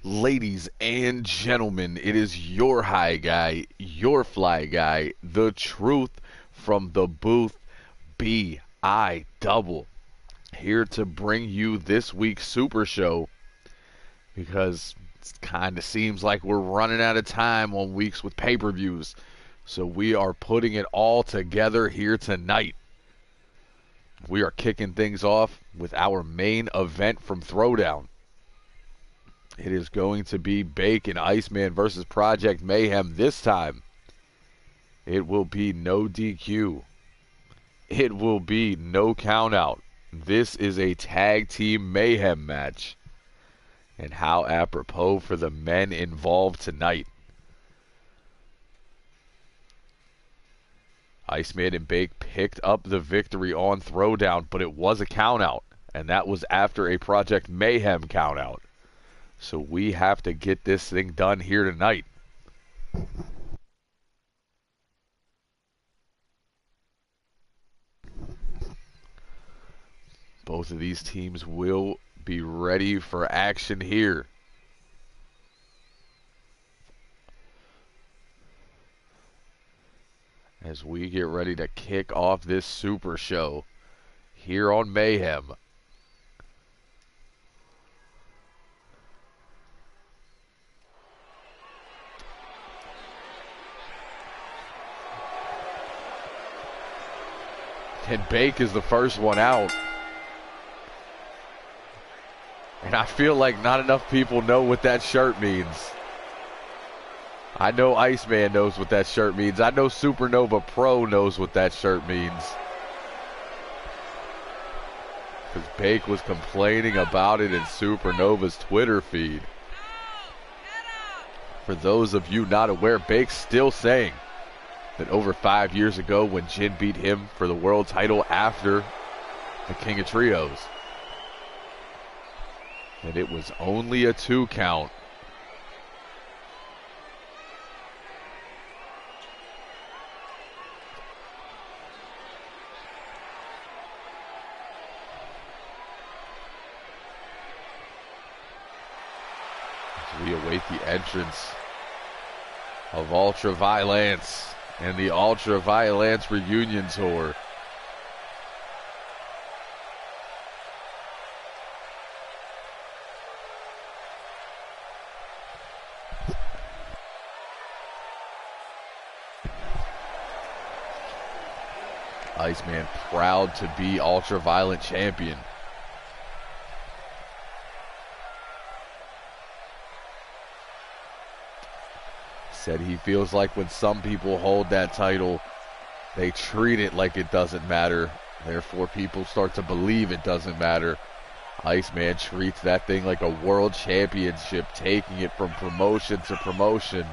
Ladies and gentlemen, it is your high guy, your fly guy, the truth from the booth, B.I. Double, here to bring you this week's Super Show because it kind of seems like we're running out of time on weeks with pay-per-views. So we are putting it all together here tonight. We are kicking things off with our main event from Throwdown. It is going to be Bake and Iceman versus Project Mayhem this time. It will be no DQ. It will be no countout. This is a tag team mayhem match. And how apropos for the men involved tonight. Iceman and Bake picked up the victory on Throwdown, but it was a countout. And that was after a Project Mayhem countout. So we have to get this thing done here tonight. Both of these teams will be ready for action here. As we get ready to kick off this Super Show here on Mayhem. And Bake is the first one out. And I feel like not enough people know what that shirt means. I know Iceman knows what that shirt means. I know Supernova Pro knows what that shirt means. Because Bake was complaining about it in Supernova's Twitter feed. For those of you not aware, Bake's still saying that over 5 years ago when Jin beat him for the world title after the King of Trios, that it was only a 2 count. As we await the entrance of Ultraviolence and the Ultraviolence Reunion Tour. Iceman proud to be Ultraviolent champion. Said he feels like when some people hold that title, they treat it like it doesn't matter. Therefore, people start to believe it doesn't matter. Iceman treats that thing like a world championship, taking it from promotion to promotion.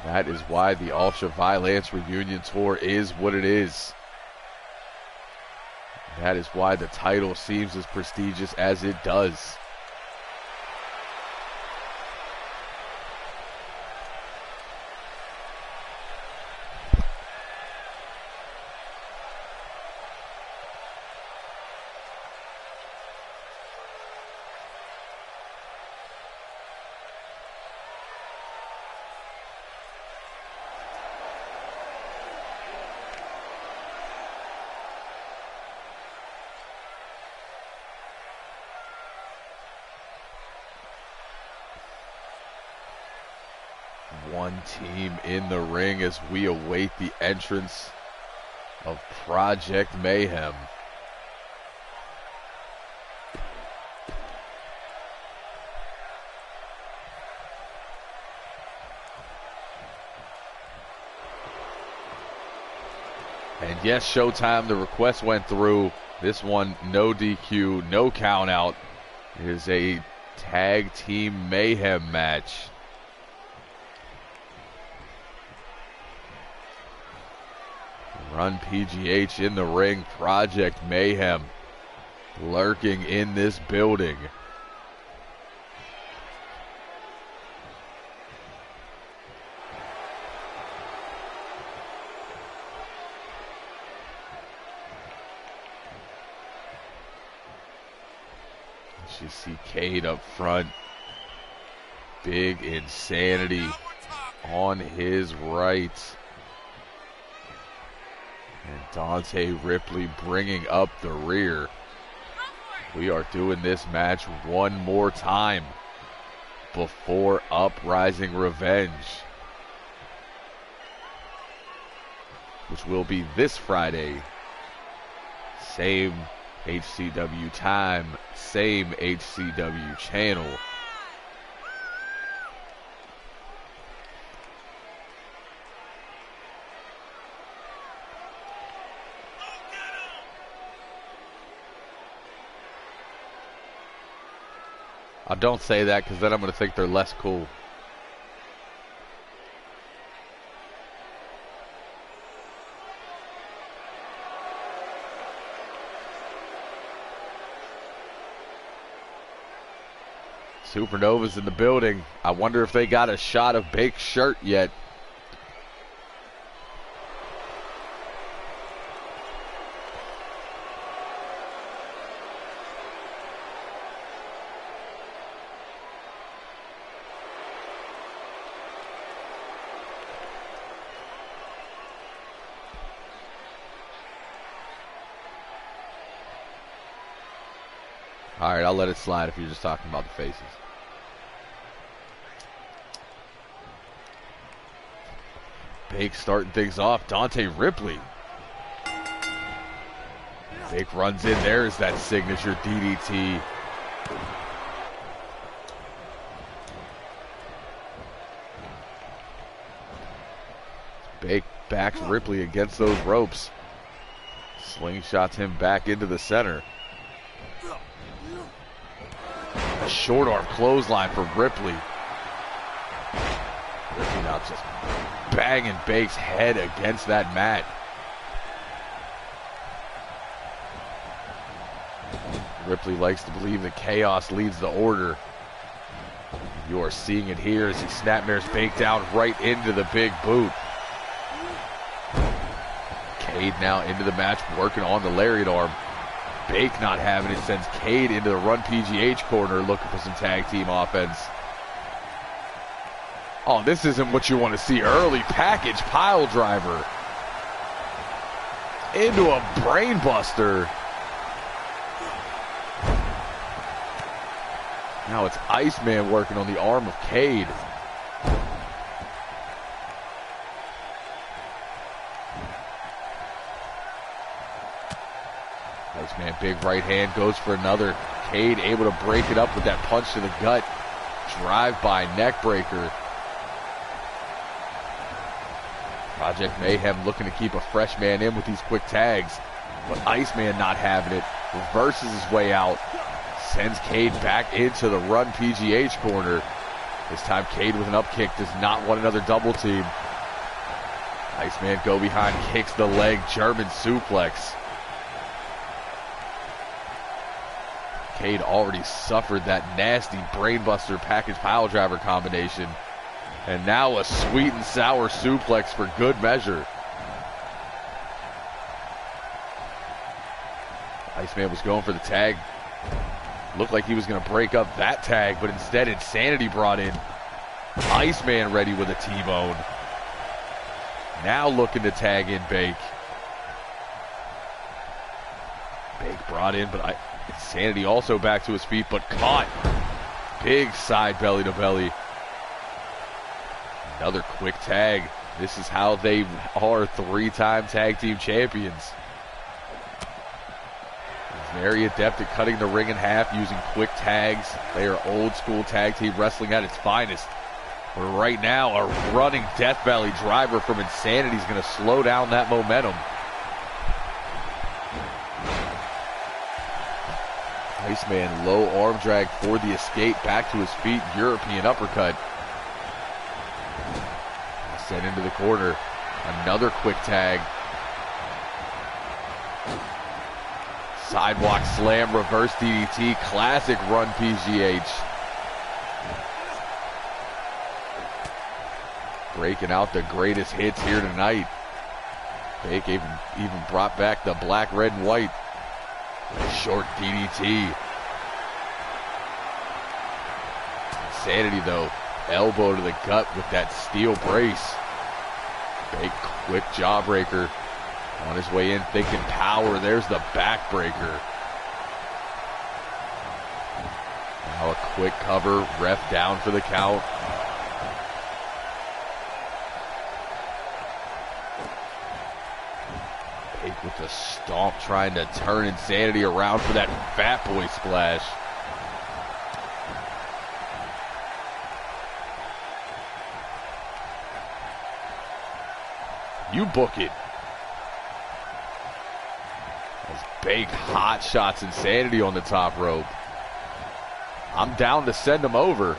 That is why the Ultraviolence Reunion Tour is what it is. That is why the title seems as prestigious as it does. One team in the ring as we await the entrance of Project Mayhem. And yes, Showtime, the request went through. This one, no DQ, no count out. It is a tag team mayhem match. Run PGH in the ring. Project Mayhem lurking in this building. You see Cade up front. Big Insanity on his right. And Dante Ripley bringing up the rear. We are doing this match one more time before Uprising Revenge, which will be this Friday. Same HCW time, same HCW channel. Don't say that, because then I'm going to think they're less cool. Supernova's in the building. I wonder if they got a shot of Bake's shirt yet. All right, I'll let it slide if you're just talking about the faces. Bake starting things off. Dante Ripley. Bake runs in. There's that signature DDT. Bake backs Ripley against those ropes. Slingshots him back into the center. A short arm clothesline for Ripley. Ripley now just banging Bake's head against that mat. Ripley likes to believe that chaos leads the order. You are seeing it here as he snapmares Bake down right into the big boot. Cade now into the match, working on the lariat arm. Bake not having it, sends Cade into the run PGH corner, looking for some tag team offense. Oh, this isn't what you want to see early. Package pile driver into a brain buster. Now it's Iceman working on the arm of Cade. Iceman, big right hand, goes for another. Cade able to break it up with that punch to the gut. Drive-by neck breaker. Project Mayhem looking to keep a fresh man in with these quick tags. But Iceman not having it. Reverses his way out. Sends Cade back into the run PGH corner. This time Cade with an up kick does not want another double team. Iceman go behind, kicks the leg, German suplex. Cade already suffered that nasty brainbuster package pile driver combination. And now a sweet and sour suplex for good measure. Iceman was going for the tag. Looked like he was going to break up that tag, but instead Insanity brought in. Iceman ready with a T-bone. Now looking to tag in Bake. Bake brought in, but Insanity also back to his feet, but caught. Big side belly to belly. Another quick tag. This is how they are three-time tag team champions. Very adept at cutting the ring in half using quick tags. They are old school tag team wrestling at its finest. But right now, a running Death Valley driver from Insanity is going to slow down that momentum. Iceman, low arm drag for the escape, back to his feet, European uppercut. Sent into the corner. Another quick tag. Sidewalk slam, reverse DDT, classic run PGH. Breaking out the greatest hits here tonight. Bake even brought back the black, red, and white. A short DDT. Insanity, though, elbow to the gut with that steel brace. Big quick jawbreaker on his way in, thinking power. There's the backbreaker. Now a quick cover, ref down for the count. Big with the stomp, trying to turn Insanity around for that fat boy splash. You book it. As Bake hot shots Insanity on the top rope. I'm down to send him over.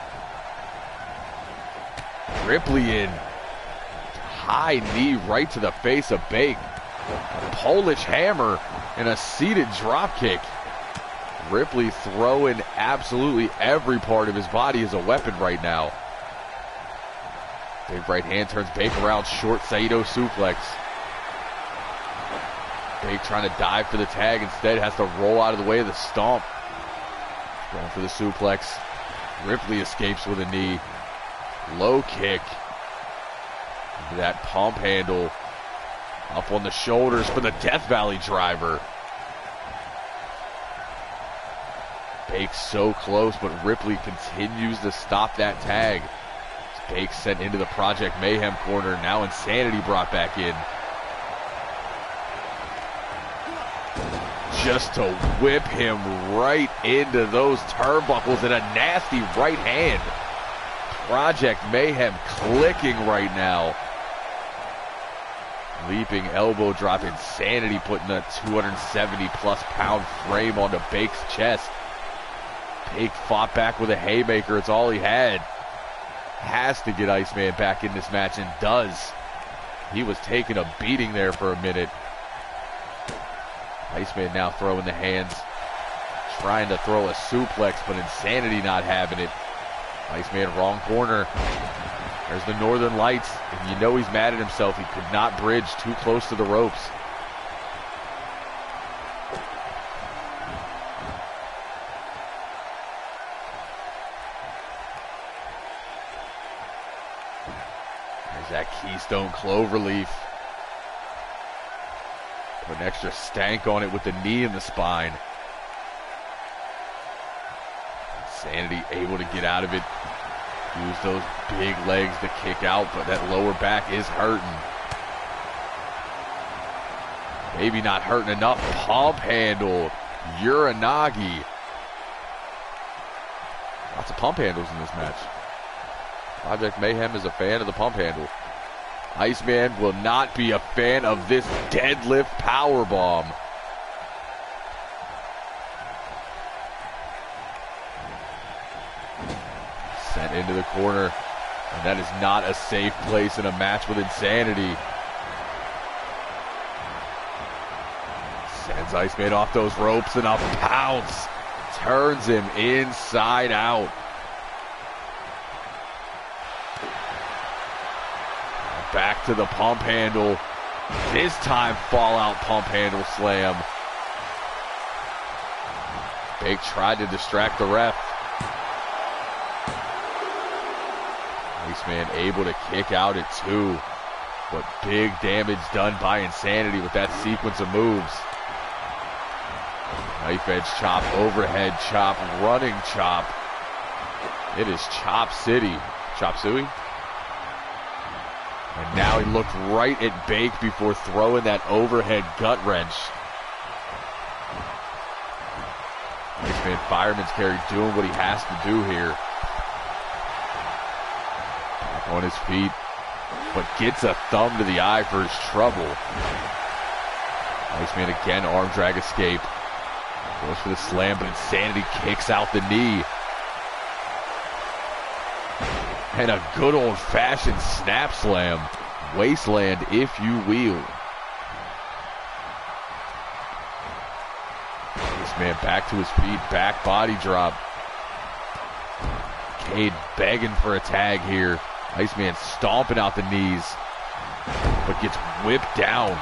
Ripley in. High knee right to the face of Bake. A Polish hammer and a seated drop kick. Ripley throwing absolutely every part of his body as a weapon right now. Big right hand turns Bake around, short Saito suplex. Bake trying to dive for the tag, instead has to roll out of the way of the stomp. Going for the suplex. Ripley escapes with a knee. Low kick. That pump handle. Up on the shoulders for the Death Valley driver. Bake's so close, but Ripley continues to stop that tag. Bake sent into the Project Mayhem corner. Now Insanity brought back in. Just to whip him right into those turnbuckles and a nasty right hand. Project Mayhem clicking right now. Leaping elbow drop. Insanity putting a 270+ pound frame onto Bake's chest. Bake fought back with a haymaker. It's all he had. Has to get Iceman back in this match, and does. He was taking a beating there for a minute. Iceman now throwing the hands, trying to throw a suplex, but Insanity not having it. Iceman wrong corner. There's the Northern Lights, and you know he's mad at himself. He could not bridge too close to the ropes. That Keystone Cloverleaf. Put an extra stank on it with the knee in the spine. Insanity able to get out of it. Use those big legs to kick out, but that lower back is hurting. Maybe not hurting enough. Pump handle. Uranagi. Lots of pump handles in this match. Project Mayhem is a fan of the pump handle. Iceman will not be a fan of this deadlift powerbomb. Sent into the corner. And that is not a safe place in a match with Insanity. Sends Iceman off those ropes, and a pounce turns him inside out. Back to the pump handle. This time fallout pump handle slam. Bake tried to distract the ref. Iceman able to kick out at 2. But big damage done by Insanity with that sequence of moves. Knife edge chop, overhead chop, running chop. It is Chop City. Chop Suey? And now he looked right at Bake before throwing that overhead gut wrench. Iceman Fireman's Carry doing what he has to do here. Back on his feet, but gets a thumb to the eye for his trouble. Iceman again, arm drag escape. Goes for the slam, but Insanity kicks out the knee. And a good old-fashioned snap slam. Wasteland, if you will. This man back to his feet, back body drop. Cade begging for a tag here. Iceman stomping out the knees, but gets whipped down.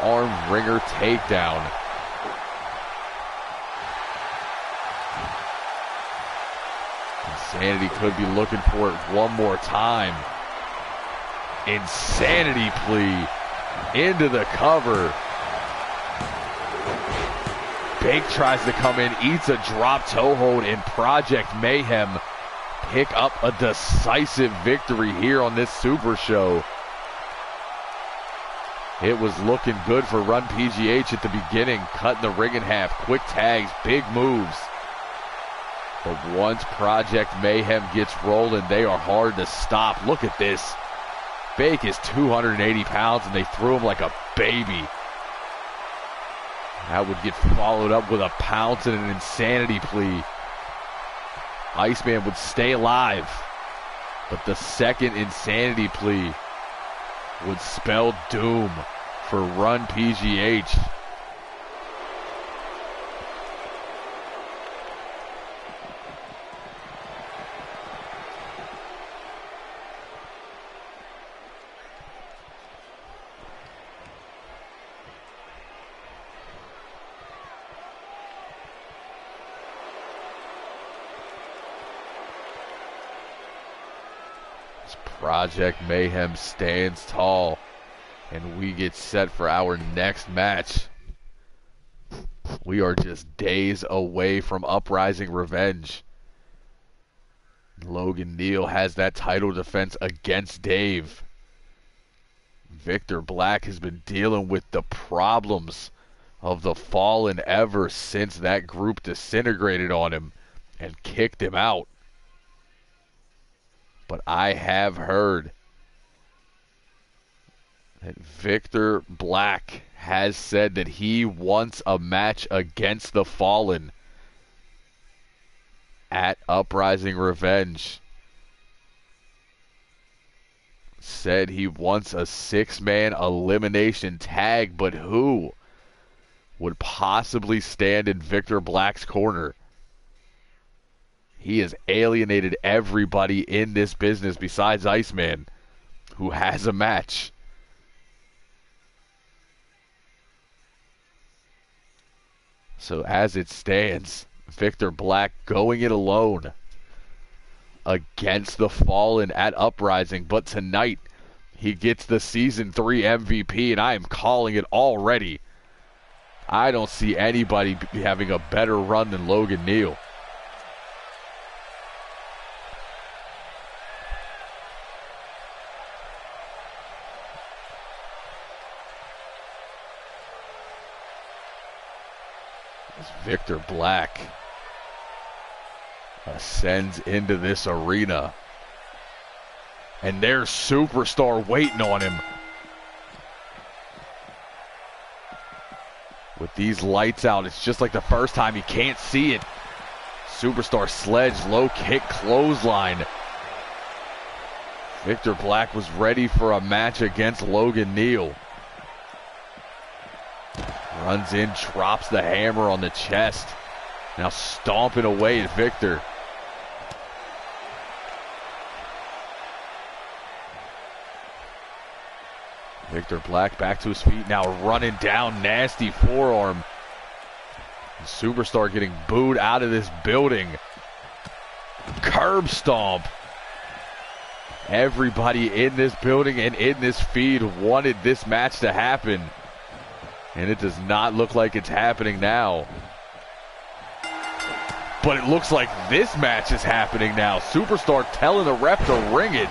Arm ringer takedown. Insanity could be looking for it one more time. Insanity plea into the cover. Bake tries to come in, eats a drop toe hold, and Project Mayhem pick up a decisive victory here on this Super Show. It was looking good for Run PGH at the beginning, cutting the ring in half, quick tags, big moves. But once Project Mayhem gets rolling, they are hard to stop. Look at this. Bake is 280 pounds, and they threw him like a baby. That would get followed up with a pounce and an insanity plea. Iceman would stay alive, but the second insanity plea would spell doom for Run PGH. Project Mayhem stands tall, and we get set for our next match. We are just days away from Uprising Revenge. Logan Neal has that title defense against Dave. Victor Black has been dealing with the problems of the Fallen ever since that group disintegrated on him and kicked him out. But I have heard that Victor Black has said that he wants a match against the Fallen at Uprising Revenge. Said he wants a 6-man elimination tag, but who would possibly stand in Victor Black's corner? He has alienated everybody in this business besides Iceman, who has a match. So as it stands, Victor Black going it alone against the Fallen at Uprising. But tonight, he gets the Season 3 MVP, and I am calling it already. I don't see anybody having a better run than Logan Neal. Victor Black ascends into this arena, and there's Superstar waiting on him. With these lights out, it's just like the first time. He can't see it. Superstar sledge, low kick, clothesline. Victor Black was ready for a match against Logan Neal. Runs in, drops the hammer on the chest. Now stomping away at Victor. Victor Black back to his feet now, running down, nasty forearm. Superstar getting booed out of this building. Curb stomp. Everybody in this building and in this feed wanted this match to happen. And it does not look like it's happening now. But it looks like this match is happening now. Superstar telling the ref to ring it.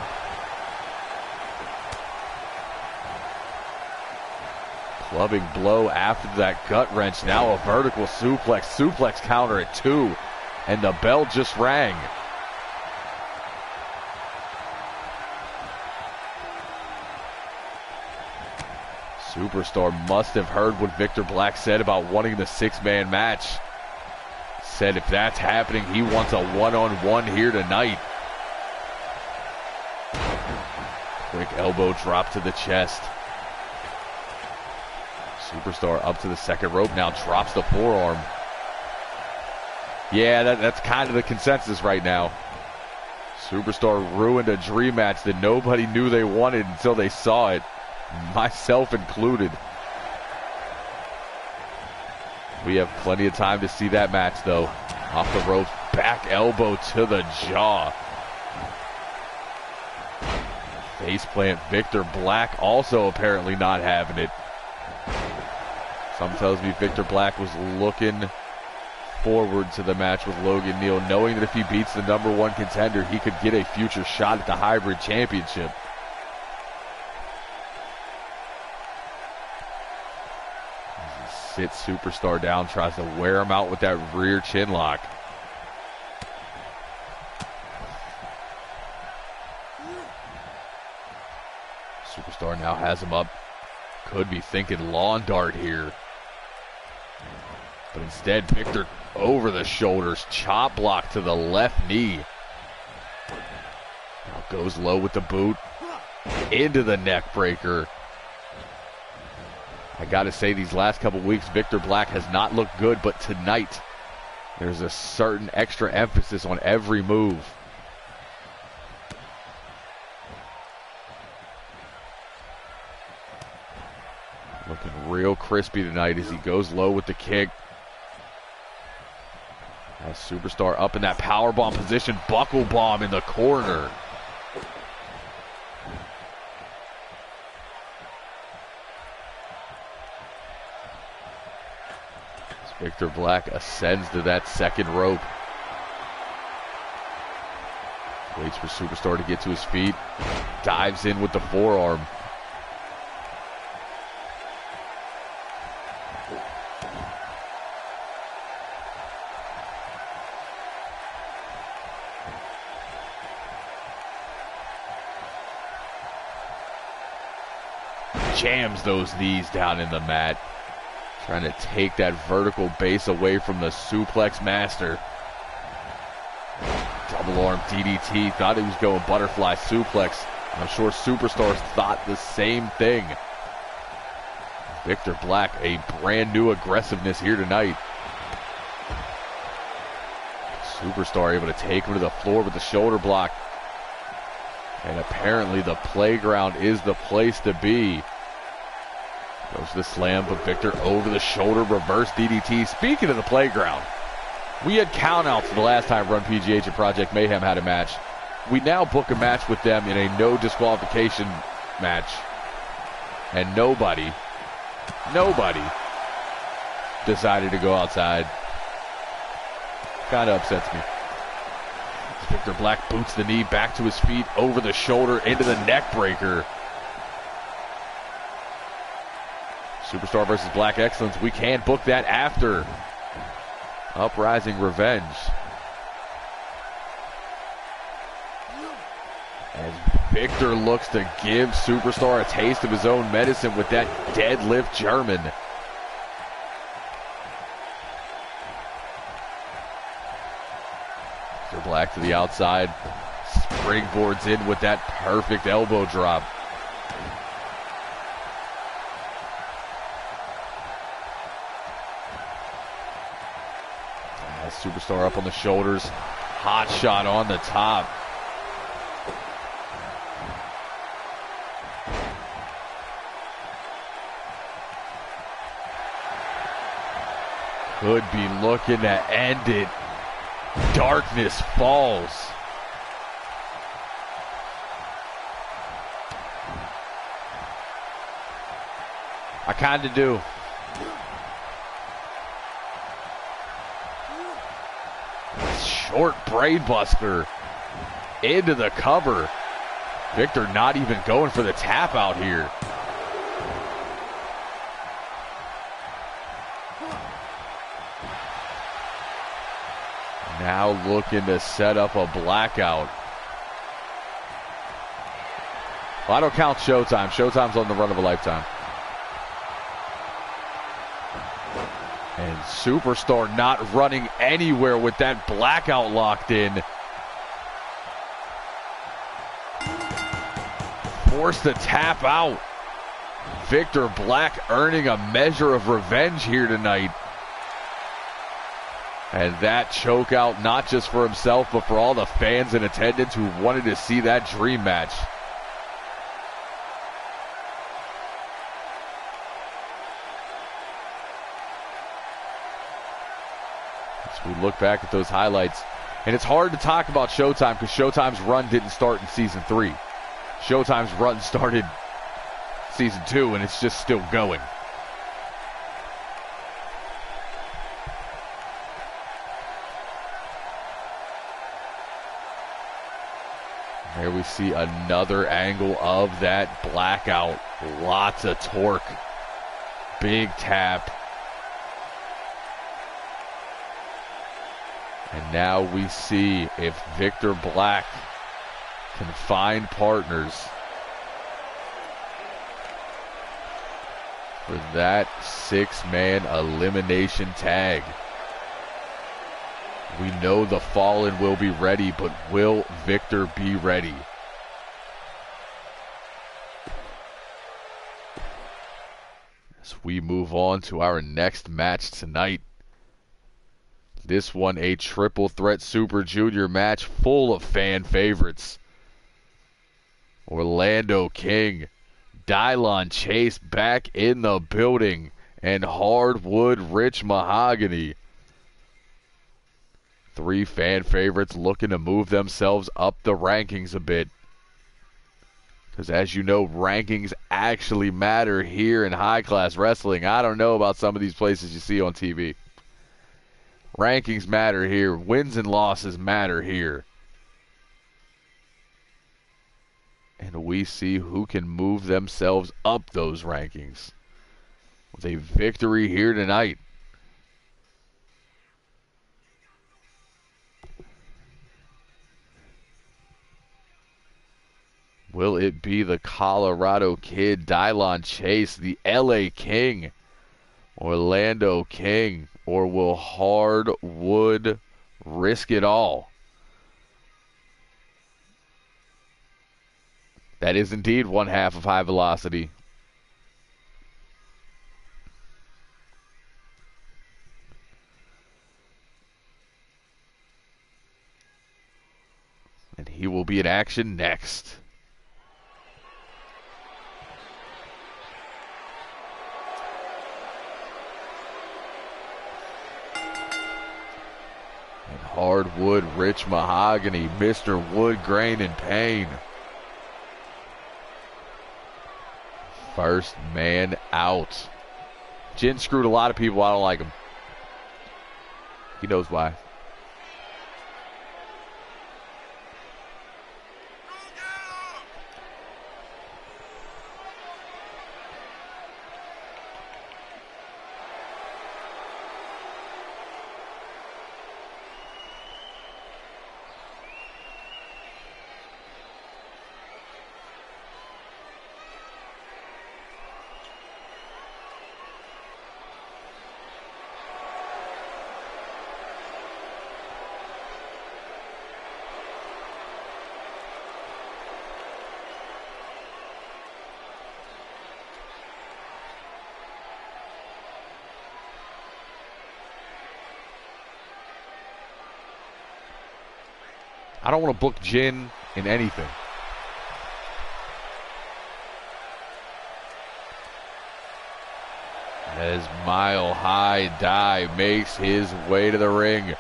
Clubbing blow after that gut wrench. Now a vertical suplex. Suplex counter at 2. And the bell just rang. Superstar must have heard what Victor Black said about wanting the 6-man match. Said if that's happening, he wants a one-on-one here tonight. Quick elbow drop to the chest. Superstar up to the second rope now, drops the forearm. Yeah, that's kind of the consensus right now. Superstar ruined a dream match that nobody knew they wanted until they saw it. Myself included. We have plenty of time to see that match, though. Off the ropes, back elbow to the jaw. Faceplant. Victor Black also apparently not having it. Some tells me Victor Black was looking forward to the match with Logan Neal, knowing that if he beats the #1 contender, he could get a future shot at the Hybrid Championship. Sits Superstar down, tries to wear him out with that rear chin lock. Superstar now has him up. Could be thinking lawn dart here. But instead, Victor over the shoulders, chop block to the left knee. Now goes low with the boot, into the neck breaker. I gotta say, these last couple weeks, Victor Black has not looked good, but tonight, there's a certain extra emphasis on every move. Looking real crispy tonight as he goes low with the kick. As Superstar up in that powerbomb position, buckle bomb in the corner. As Victor Black ascends to that second rope. Waits for Superstar to get to his feet. Dives in with the forearm. Jams those knees down in the mat. Trying to take that vertical base away from the suplex master. Double arm DDT. Thought he was going butterfly suplex. I'm sure Superstars thought the same thing. Victor Black, a brand new aggressiveness here tonight. Superstar able to take him to the floor with the shoulder block. And apparently the playground is the place to be. Goes to the slam, but Victor over the shoulder, reverse DDT. Speaking of the playground, we had countouts the last time Run PGH and Project Mayhem had a match. We now book a match with them in a no disqualification match. And nobody decided to go outside. Kind of upsets me. Victor Black boots the knee back to his feet, over the shoulder, into the neck breaker. Superstar versus Black Excellence. We can book that after Uprising Revenge. As Victor looks to give Superstar a taste of his own medicine with that deadlift German. Victor Black to the outside. Springboards in with that perfect elbow drop. Superstar up on the shoulders. Hot shot on the top. Could be looking to end it. Darkness falls. I kind of do. Short braid buster into the cover. Victor not even going for the tap out here. Now looking to set up a blackout. Well, I don't count Showtime. Showtime's on the run of a lifetime. And Superstar not running anywhere with that blackout locked in. Forced to tap out. Victor Black earning a measure of revenge here tonight. And that choke out, not just for himself, but for all the fans in attendance who wanted to see that dream match. We look back at those highlights. And it's hard to talk about Showtime because Showtime's run didn't start in Season 3. Showtime's run started Season 2, and it's just still going. Here we see another angle of that blackout. Lots of torque. Big tap. And now we see if Victor Black can find partners for that 6-man elimination tag. We know the Fallen will be ready, but will Victor be ready? As we move on to our next match tonight. This one a triple threat Super Junior match full of fan favorites. Orlando King, Dylon Chase back in the building, and Hardwood Rich Mahogany. 3 fan favorites looking to move themselves up the rankings a bit. Because as you know, rankings actually matter here in high class wrestling. I don't know about some of these places you see on TV. Rankings matter here. Wins and losses matter here. And we see who can move themselves up those rankings with a victory here tonight. Will it be the Colorado Kid, Dylon Chase, the LA King, Orlando King, or will Hardwood risk it all? That is indeed one half of High Velocity. And he will be in action next. And Hardwood Rich Mahogany, Mr. Wood Grain and Pain. First man out. Jin screwed a lot of people. I don't like him. He knows why. I don't want to book Jin in anything. As Mile High Die makes his way to the ring.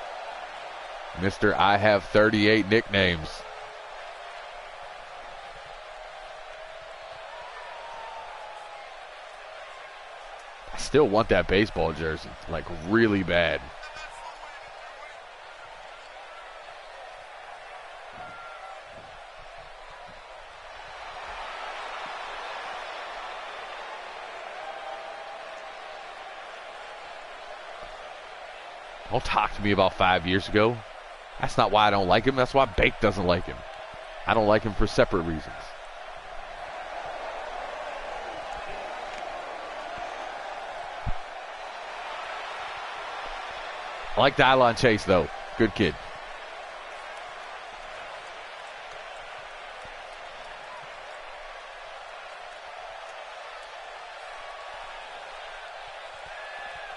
Mr. I have 38 nicknames. I still want that baseball jersey, like really bad. Don't talk to me about 5 years ago. That's not why I don't like him. That's why Bake doesn't like him. I don't like him for separate reasons. I like Dylon Chase, though. Good kid.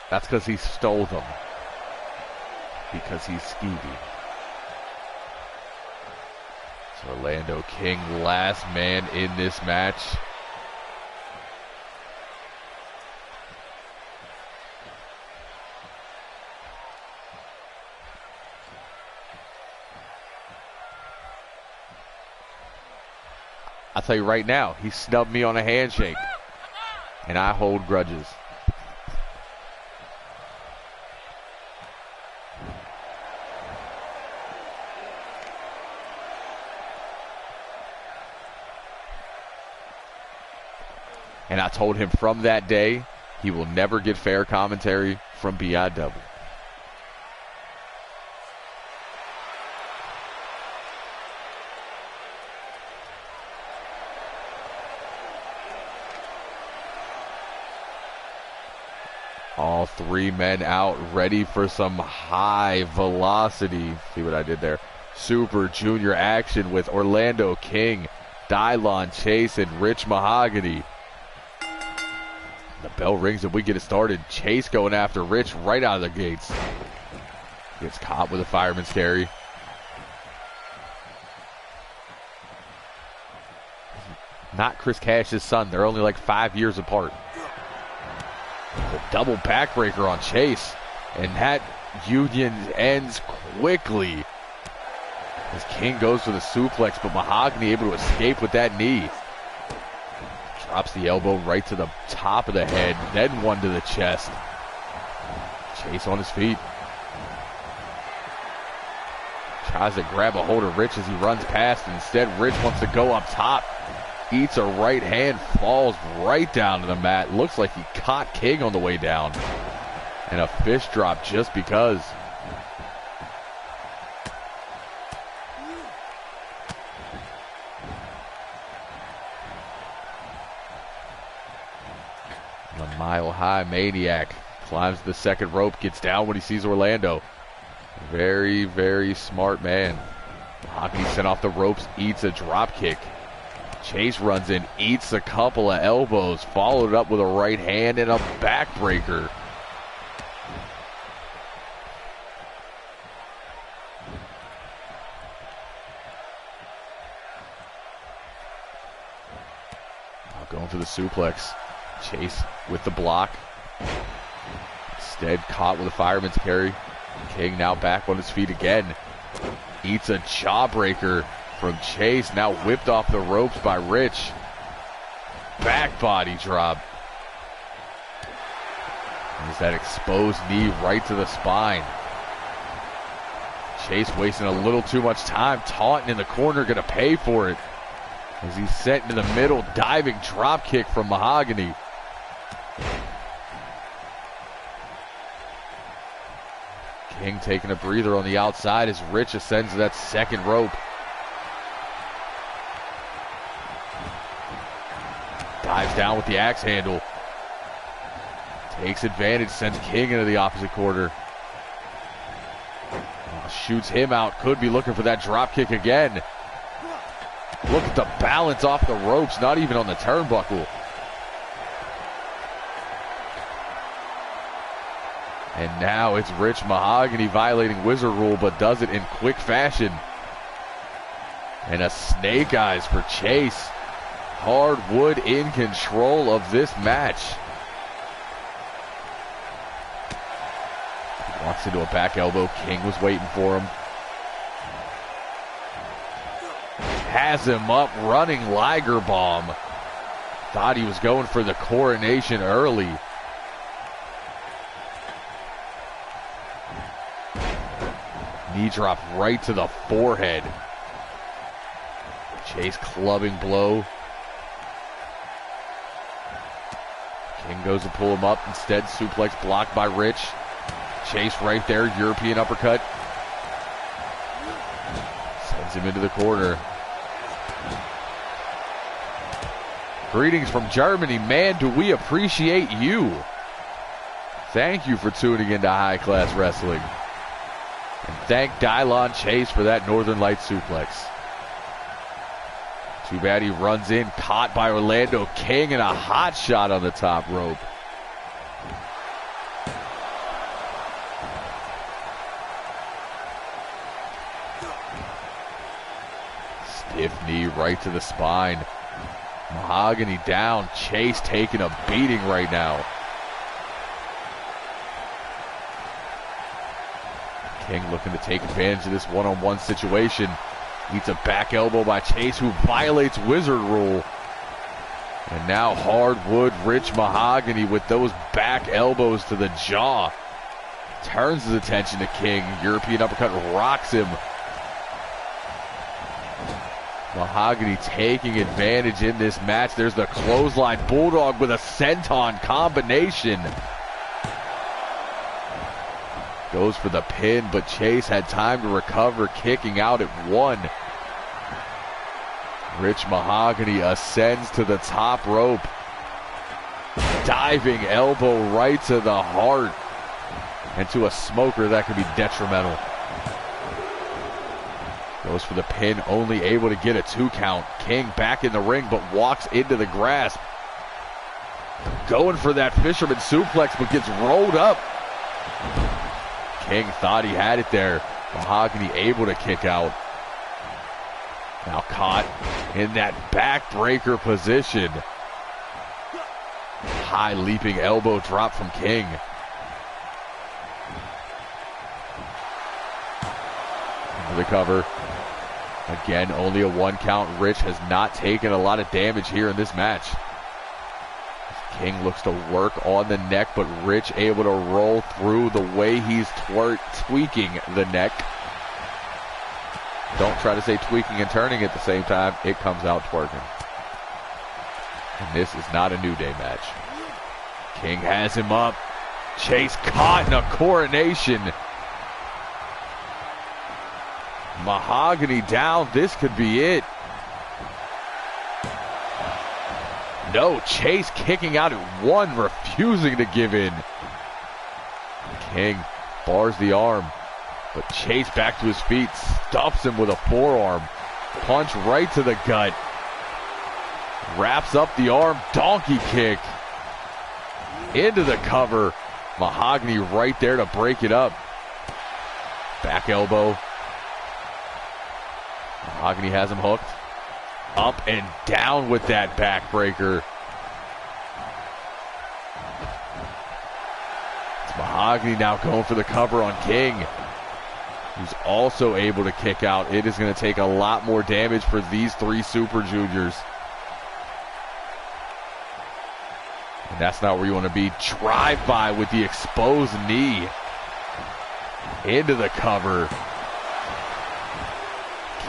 That's because he stole them. Because he's skeevy. So Orlando King, last man in this match. I'll tell you right now, he snubbed me on a handshake. And I hold grudges. And I told him from that day, he will never get fair commentary from BIW. All three men out, ready for some high velocity. See what I did there? Super Junior action with Orlando King, Dylon Chase, and Rich Mahogany. The bell rings and we get it started. Chase going after Rich right out of the gates. Gets caught with a fireman's carry. Not Chris Cash's son. They're only like 5 years apart. The double backbreaker on Chase. And that union ends quickly. As King goes for the suplex, but Mahogany able to escape with that knee. Drops the elbow right to the top of the head, then one to the chest. Chase on his feet. Tries to grab a hold of Rich as he runs past. Instead, Rich wants to go up top. Eats a right hand, falls right down to the mat. Looks like he caught King on the way down. And a fish drop just because. The Mile High Maniac climbs the second rope, gets down when he sees Orlando. Very, very smart man. Mahogany sent off the ropes, eats a drop kick. Chase runs in, eats a couple of elbows, followed up with a right hand and a backbreaker. Going for the suplex. Chase with the block. Instead, caught with a fireman's carry. King now back on his feet again. Eats a jawbreaker from Chase. Now whipped off the ropes by Rich. Back body drop. There's that exposed knee right to the spine. Chase wasting a little too much time. Taunting in the corner, going to pay for it. As he's sent into the middle, diving drop kick from Mahogany. King taking a breather on the outside as Rich ascends to that second rope. Dives down with the axe handle. Takes advantage, sends King into the opposite corner. Shoots him out, could be looking for that drop kick again. Look at the balance off the ropes, not even on the turnbuckle. And now it's Rich Mahogany violating Wizard Rule, but does it in quick fashion. And a snake eyes for Chase. Hardwood in control of this match. Walks into a back elbow. King was waiting for him. Has him up, running Liger Bomb. Thought he was going for the coronation early. Knee drop right to the forehead. Chase clubbing blow. King goes to pull him up. Instead, suplex blocked by Rich. Chase right there, European uppercut. Sends him into the corner. Greetings from Germany. Man, do we appreciate you. Thank you for tuning into High Class Wrestling. And thank Dylon Chase for that Northern Light suplex. Too bad he runs in, caught by Orlando King, and a hot shot on the top rope. Stiff knee right to the spine. Mahogany down. Chase taking a beating right now. King looking to take advantage of this one-on-one situation. Meets a back elbow by Chase, who violates Wizard Rule. And now hardwood Rich Mahogany with those back elbows to the jaw. Turns his attention to King. European uppercut rocks him. Mahogany taking advantage in this match. There's the clothesline. Bulldog with a senton combination. Goes for the pin, but Chase had time to recover, kicking out at 1. Rich Mahogany ascends to the top rope. Diving elbow right to the heart. And to a smoker, that could be detrimental. Goes for the pin, only able to get a 2 count. King back in the ring, but walks into the grasp. Going for that fisherman suplex, but gets rolled up. King thought he had it there. Mahogany able to kick out. Now caught in that backbreaker position. High leaping elbow drop from King. Into the cover. Again, only a 1 count. Rich has not taken a lot of damage here in this match. King looks to work on the neck, but Rich able to roll through the way he's tweaking the neck. Don't try to say tweaking and turning at the same time. It comes out twerking. And this is not a New Day match. King has him up. Chase caught in a coronation. Mahogany down. This could be it. No, Chase kicking out at 1, refusing to give in. King bars the arm, but Chase back to his feet, stuffs him with a forearm. Punch right to the gut. Wraps up the arm, donkey kick. Into the cover. Mahogany right there to break it up. Back elbow. Mahogany has him hooked. Up and down with that backbreaker. It's Mahogany now going for the cover on King, who's also able to kick out. It is going to take a lot more damage for these 3 Super Juniors. And that's not where you want to be. Drive-by with the exposed knee. Into the cover.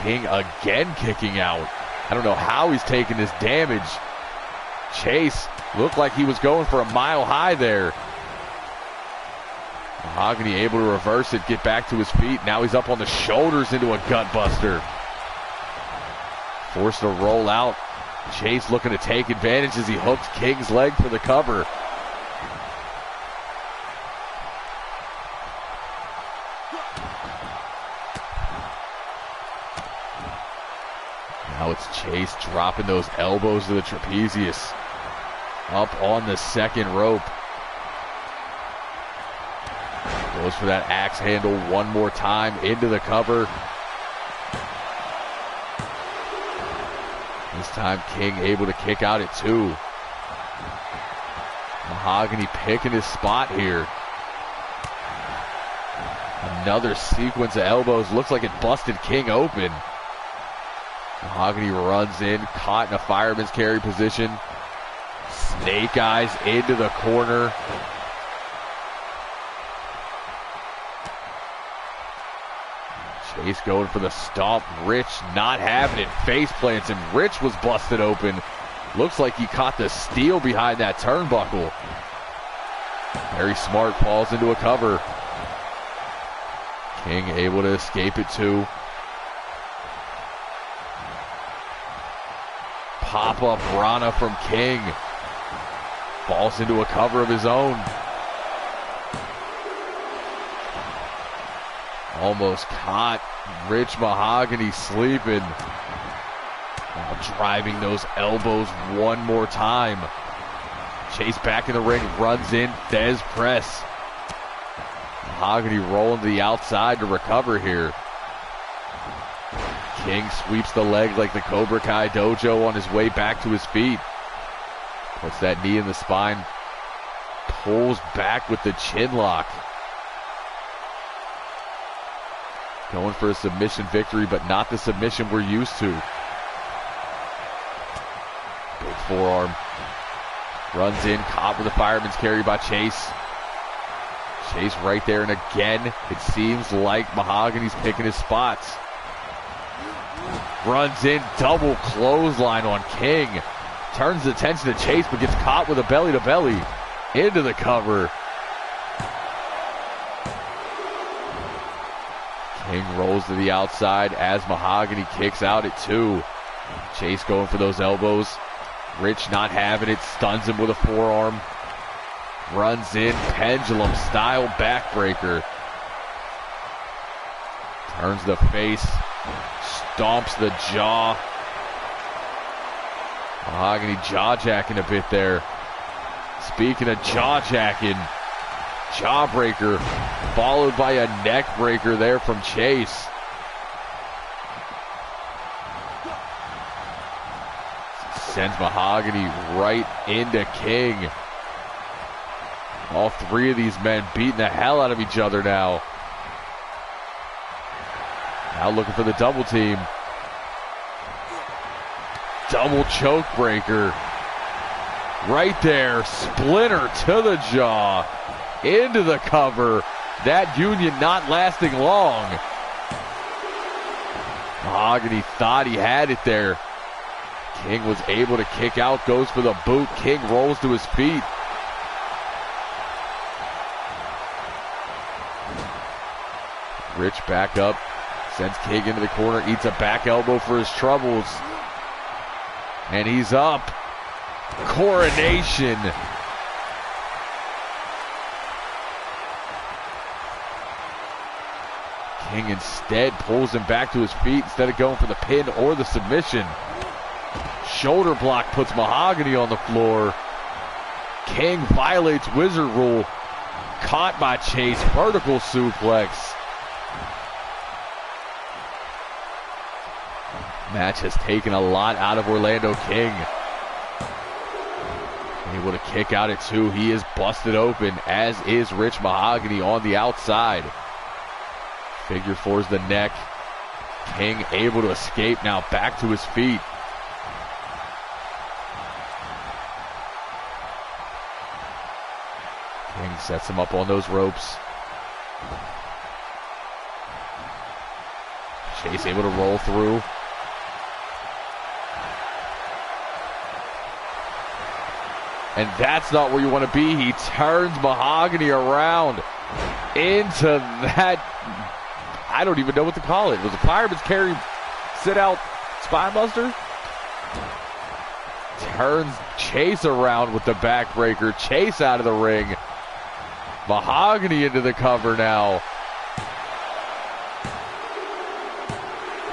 King again kicking out. I don't know how he's taking this damage. Chase looked like he was going for a mile high there. Mahogany able to reverse it, get back to his feet. Now he's up on the shoulders into a gut buster. Forced to roll out. Chase looking to take advantage as he hooks King's leg for the cover. Now it's Chase dropping those elbows to the trapezius. Up on the second rope. Goes for that axe handle one more time. Into the cover. This time King able to kick out at 2. Mahogany picking his spot here. Another sequence of elbows. Looks like it busted King open. Mahogany runs in, caught in a fireman's carry position. Snake eyes into the corner. Chase going for the stomp. Rich not having it. Face plants him. Rich was busted open. Looks like he caught the steel behind that turnbuckle. Very smart, falls into a cover. King able to escape it too. Pop-up Rana from King. Falls into a cover of his own. Almost caught Rich Mahogany sleeping. Now driving those elbows one more time. Chase back in the ring, runs in, Thez press. Mahogany rolling to the outside to recover here. King sweeps the leg like the Cobra Kai Dojo on his way back to his feet. Puts that knee in the spine. Pulls back with the chin lock. Going for a submission victory, but not the submission we're used to. Big forearm. Runs in, caught with a fireman's carry by Chase. Chase right there, and again, it seems like Mahogany's picking his spots. Runs in, double clothesline on King. Turns the attention to Chase, but gets caught with a belly-to-belly. Into the cover. King rolls to the outside as Mahogany kicks out at 2. Chase going for those elbows. Rich not having it, stuns him with a forearm. Runs in, pendulum style backbreaker. Turns the face, stomps the jaw. Mahogany jaw-jacking a bit there. Speaking of jaw-jacking, jawbreaker followed by a neck breaker there from Chase. Sends Mahogany right into King. All 3 of these men beating the hell out of each other now. Now looking for the double team. Double choke breaker. Right there, splinter to the jaw. Into the cover. That union not lasting long. Mahogany thought he had it there. King was able to kick out, goes for the boot. King rolls to his feet. Rich back up, sends King into the corner, eats a back elbow for his troubles. And he's up. Coronation. King instead pulls him back to his feet instead of going for the pin or the submission. Shoulder block puts Mahogany on the floor. King violates Wizard Rule. Caught by Chase. Vertical suplex. Match has taken a lot out of Orlando King. Able to kick out at 2. He is busted open, as is Rich Mahogany on the outside. Figure 4's the neck. King able to escape now, back to his feet. King sets him up on those ropes. Chase able to roll through. And that's not where you want to be. He turns Mahogany around into that, I don't even know what to call it. It was a fireman's carry, sit out, spine buster. Turns Chase around with the backbreaker. Chase out of the ring. Mahogany into the cover now.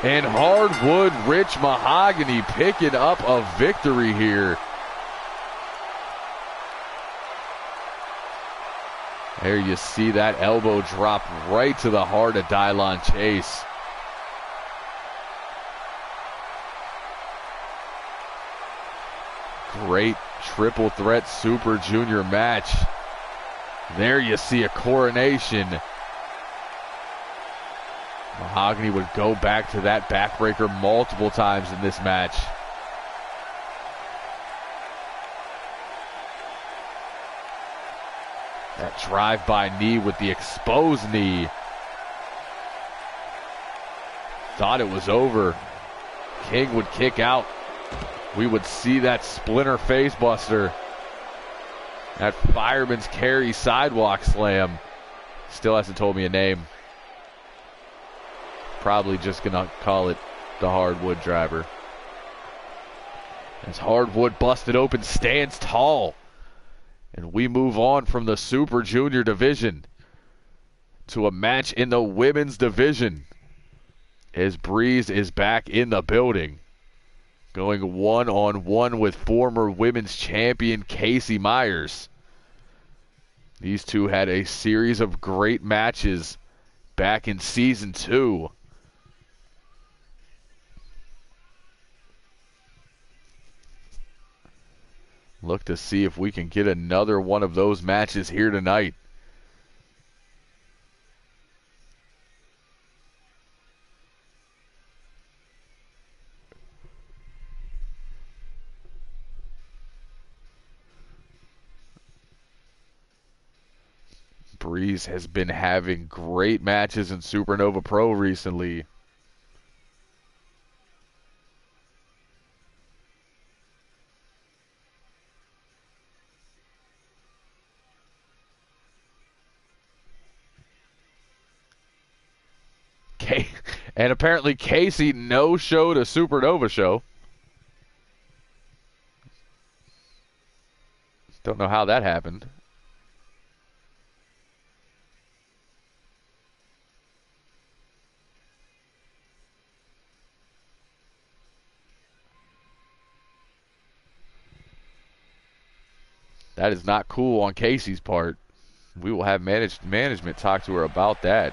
And hardwood Rich Mahogany picking up a victory here. There you see that elbow drop right to the heart of Dylon Chase. Great triple threat Super Junior match. There you see a coronation. Mahogany would go back to that backbreaker multiple times in this match. That drive-by knee with the exposed knee. Thought it was over. King would kick out. We would see that splinter face buster. That fireman's carry sidewalk slam. Still hasn't told me a name. Probably just gonna call it the hardwood driver. As hardwood busted open, stands tall. And we move on from the Super Junior division to a match in the women's division. As Breeze is back in the building, going one-on-one with former women's champion Casey Myers. These two had a series of great matches back in Season 2. Look to see if we can get another one of those matches here tonight. Breeze has been having great matches in Supernova Pro recently. And apparently Casey no-showed a Supernova show. Don't know how that happened. That is not cool on Casey's part. We will have management talk to her about that.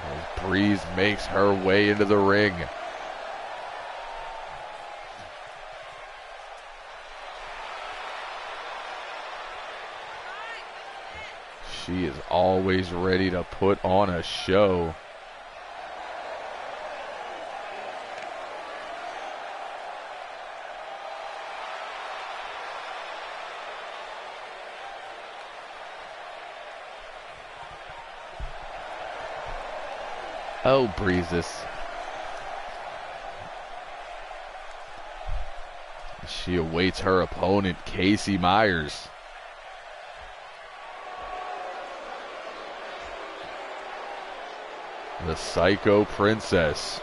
As Breeze makes her way into the ring. She is always ready to put on a show. Oh, Breezes. She awaits her opponent, Casey Myers. The Psycho Princess.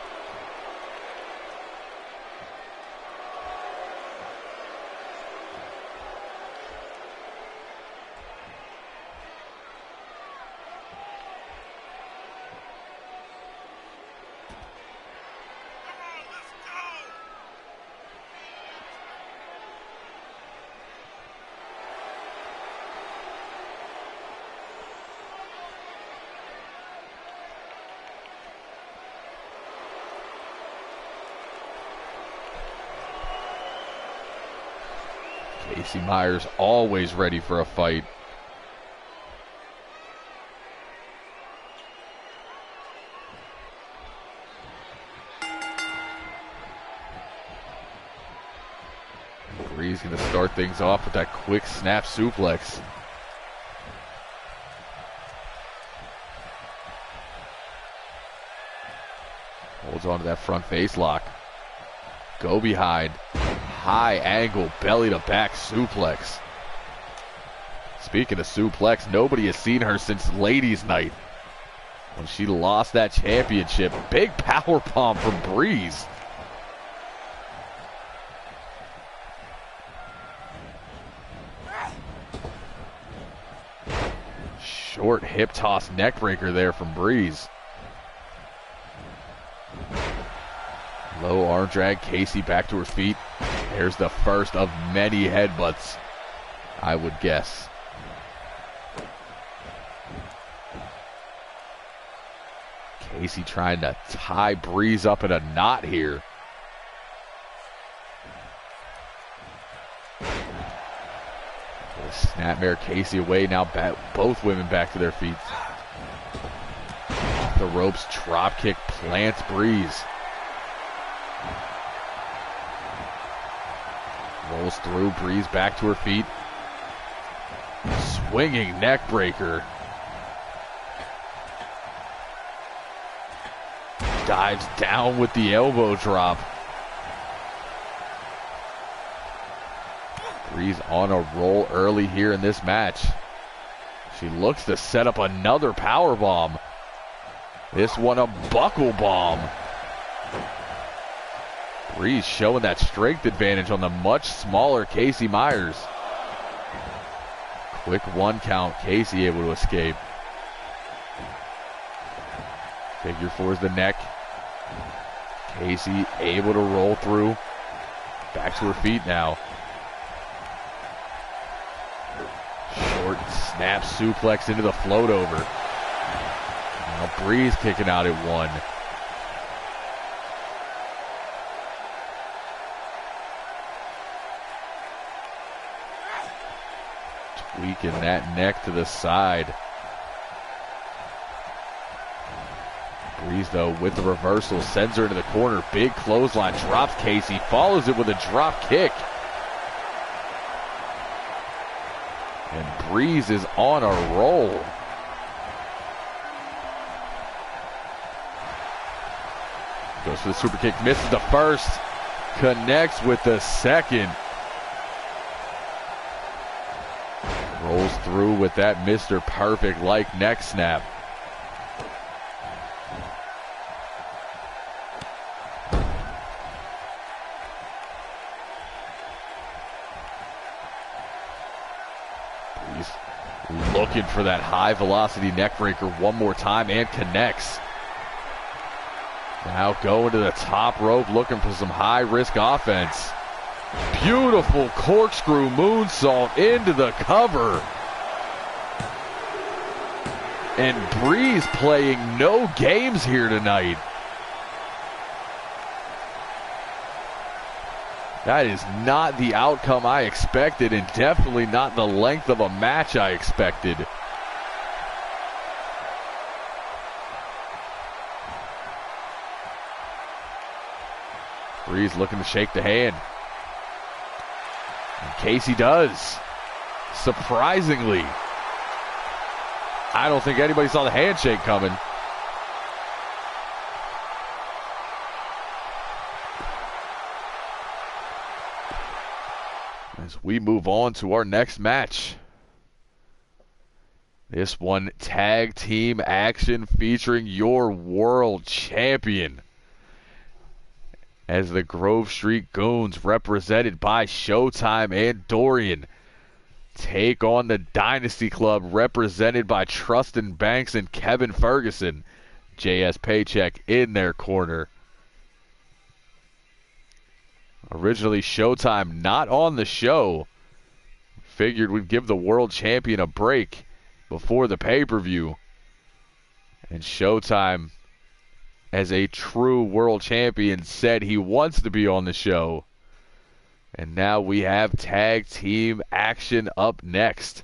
Casey Myers always ready for a fight. Bree's going to start things off with that quick snap suplex. Holds on to that front face lock. Go behind. High angle belly to back suplex. Speaking of suplex, nobody has seen her since ladies night when she lost that championship. Big power bomb from Breeze. Short hip toss neck breaker there from Breeze. Low arm drag, Casey back to her feet. There's the first of many headbutts, I would guess. Casey trying to tie Breeze up in a knot here. Snapmare Casey away now, both women back to their feet. The ropes, drop kick, plants Breeze. Rolls through, Breeze back to her feet. Swinging neck breaker. Dives down with the elbow drop. Breeze on a roll early here in this match. She looks to set up another power bomb. This one a buckle bomb. Breeze showing that strength advantage on the much smaller Casey Myers. Quick one count, Casey able to escape. Figure fours the neck. Casey able to roll through. Back to her feet now. Short snap suplex into the float over. Now Breeze kicking out at one. Tweaking that neck to the side. Breeze, though, with the reversal, sends her into the corner. Big clothesline, drops Casey, follows it with a drop kick. And Breeze is on a roll. Goes for the super kick, misses the first, connects with the second. Rolls through with that Mr. Perfect-like neck snap. He's looking for that high-velocity neck breaker one more time and connects. Now going to the top rope, looking for some high-risk offense. Beautiful corkscrew moonsault into the cover. And Breeze playing no games here tonight. That is not the outcome I expected, and definitely not the length of a match I expected. Breeze looking to shake the hand. And Casey does. Surprisingly. I don't think anybody saw the handshake coming. As we move on to our next match. This one, tag team action featuring your world champion. As the Grove Street Goons, represented by Showtime and Dorian, take on the Dynasty Club, represented by Trustin Banks and Kevin Ferguson. JS Paycheck in their corner. Originally Showtime not on the show. Figured we'd give the world champion a break before the pay-per-view. And Showtime, as a true world champion, said he wants to be on the show. And now we have tag team action up next.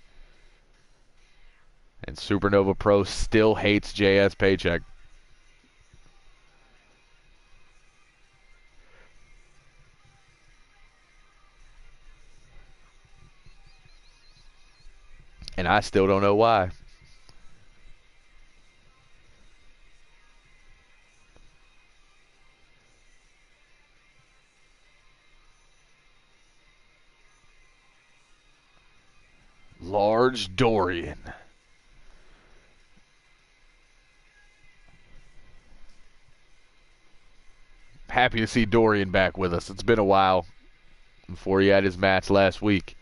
And Supernova Pro still hates JS Paycheck. And I still don't know why. Large Dorian. Happy to see Dorian back with us. It's been a while before he had his match last week.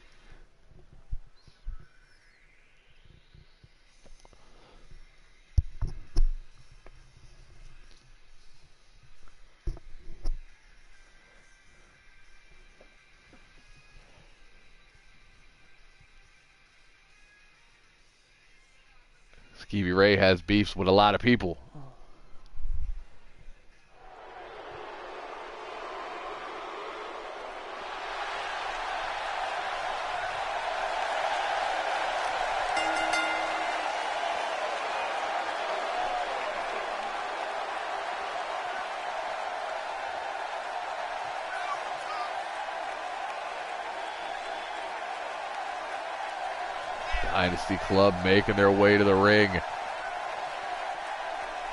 Skeevy Ray has beefs with a lot of people. Dynasty Club making their way to the ring.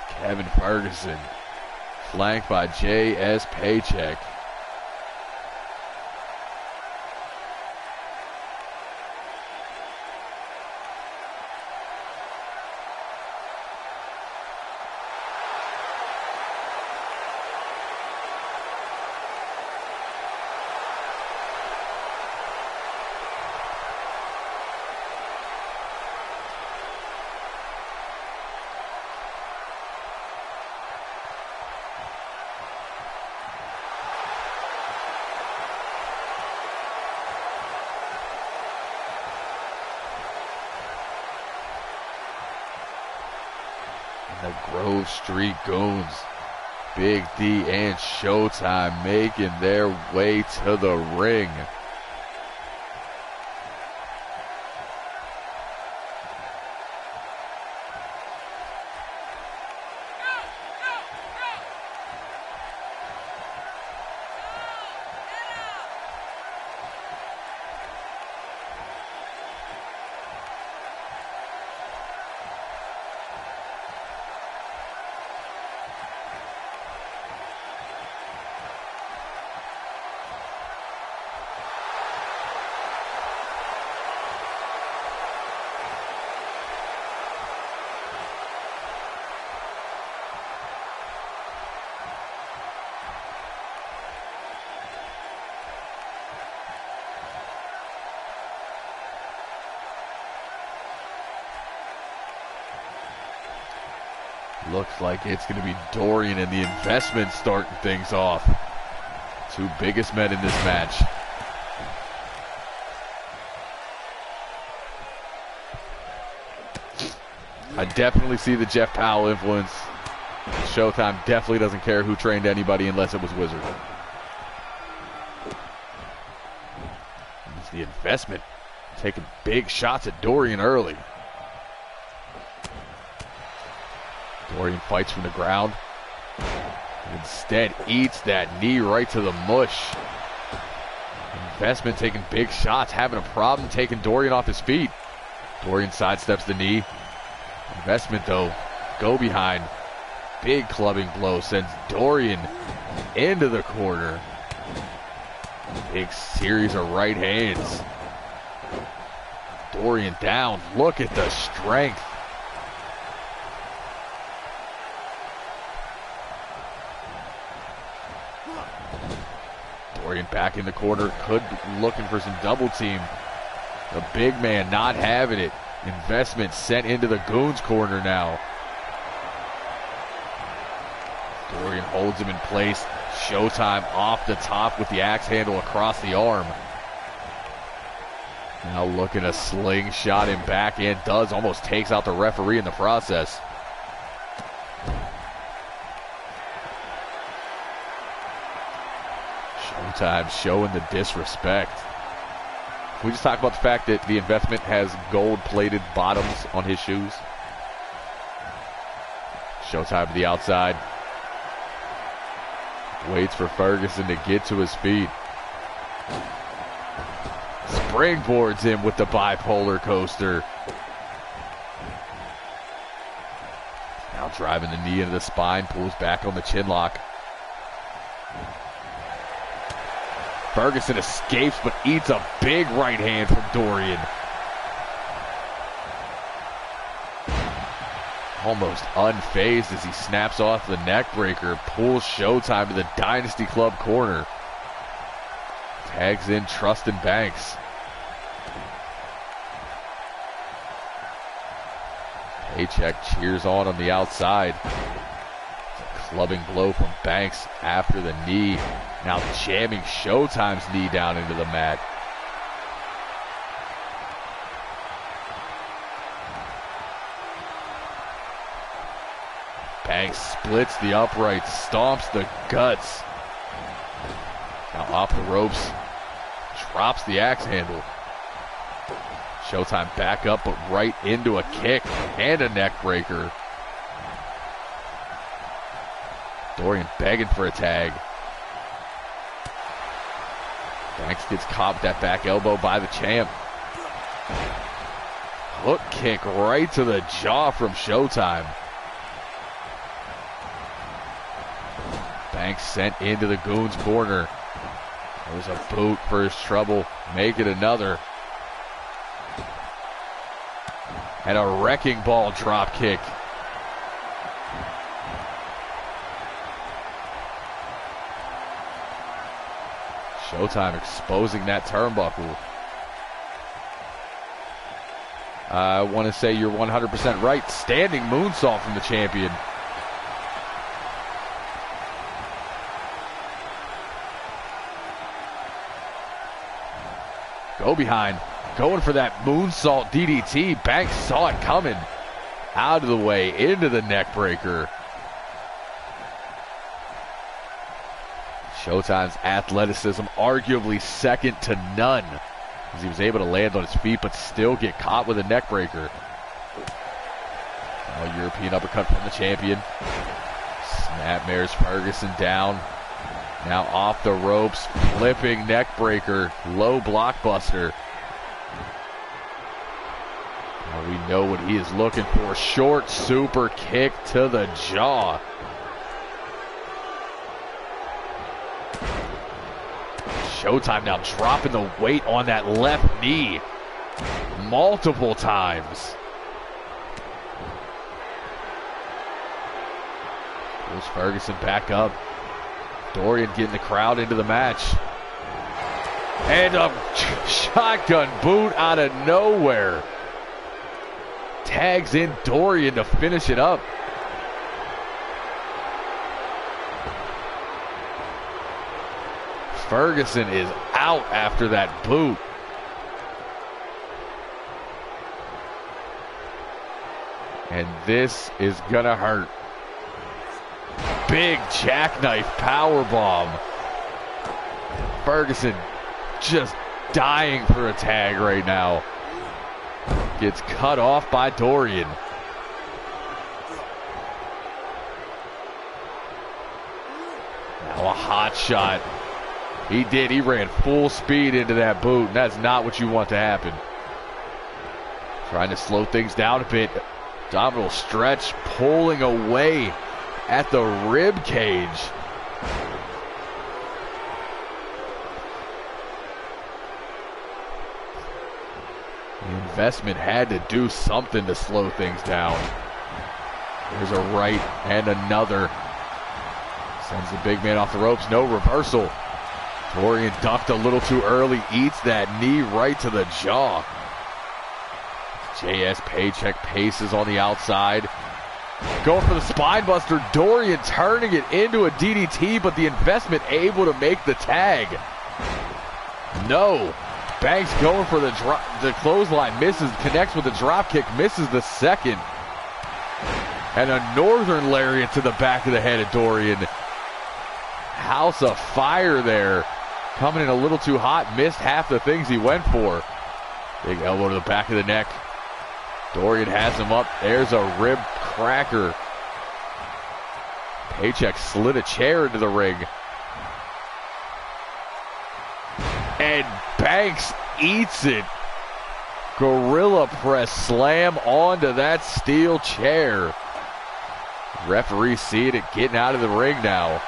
Kevin Ferguson, flanked by J.S. Paycheck. The Grove Street Goons, Big D and Showtime making their way to the ring. Looks like it's going to be Dorian and the Investment starting things off. Two biggest men in this match. I definitely see the Jeff Powell influence. Showtime definitely doesn't care who trained anybody unless it was Wizard. It's the Investment taking big shots at Dorian early. Dorian fights from the ground. Instead, eats that knee right to the mush. Investment taking big shots, having a problem taking Dorian off his feet. Dorian sidesteps the knee. Investment, though, go behind. Big clubbing blow sends Dorian into the corner. Big series of right hands. Dorian down. Look at the strength. Dorian back in the corner, looking for some double team. The big man not having it. Investment sent into the goons corner now. Dorian holds him in place. Showtime off the top with the axe handle across the arm. Now looking to slingshot him back in. Does, almost takes out the referee in the process. Showtime showing the disrespect. We just talked about the fact that the Investment has gold-plated bottoms on his shoes. Showtime to the outside. Waits for Ferguson to get to his feet. Springboards him with the bipolar coaster. Now driving the knee into the spine, pulls back on the chin lock. Ferguson escapes but eats a big right hand from Dorian. Almost unfazed as he snaps off the neck breaker, pulls Showtime to the Dynasty Club corner. Tags in Trustin Banks. Paycheck cheers on the outside. Clubbing blow from Banks after the knee. Now jamming Showtime's knee down into the mat. Banks splits the uprights, stomps the guts. Now off the ropes, drops the axe handle. Showtime back up, but right into a kick and a neck breaker. Dorian begging for a tag. Banks gets caught with that back elbow by the champ. Hook kick right to the jaw from Showtime. Banks sent into the goon's corner. There's a boot for his trouble. Make it another. And a wrecking ball drop kick. Showtime exposing that turnbuckle. I want to say you're 100% right. Standing moonsault from the champion. Go behind. Going for that moonsault DDT. Banks saw it coming. Out of the way. Into the neck breaker. Showtime's athleticism arguably second to none, as he was able to land on his feet but still get caught with a neck breaker. Now European uppercut from the champion. Snapmares Ferguson down. Now off the ropes, flipping neck breaker, low blockbuster. Now we know what he is looking for. Short super kick to the jaw. Showtime now dropping the weight on that left knee multiple times. Pulls Ferguson back up. Dorian getting the crowd into the match. And a shotgun boot out of nowhere. Tags in Dorian to finish it up. Ferguson is out after that boot. And this is gonna hurt. Big jackknife powerbomb. Ferguson just dying for a tag right now. Gets cut off by Dorian. Now a hot shot. He ran full speed into that boot, and that's not what you want to happen. Trying to slow things down a bit. Abdominal stretch, pulling away at the rib cage. The investment had to do something to slow things down. There's a right and another. Sends the big man off the ropes. No reversal. Dorian ducked a little too early. Eats that knee right to the jaw. JS Paycheck paces on the outside. Going for the spine buster. Dorian turning it into a DDT, but the investment able to make the tag. No. Banks going for the clothesline. Misses. Connects with the drop kick. Misses the second. And a northern lariat to the back of the head of Dorian. House of fire there. Coming in a little too hot. Missed half the things he went for. Big elbow to the back of the neck. Dorian has him up. There's a rib cracker. Paycheck slid a chair into the ring. And Banks eats it. Gorilla press slam onto that steel chair. Referee seeing it, getting out of the ring now.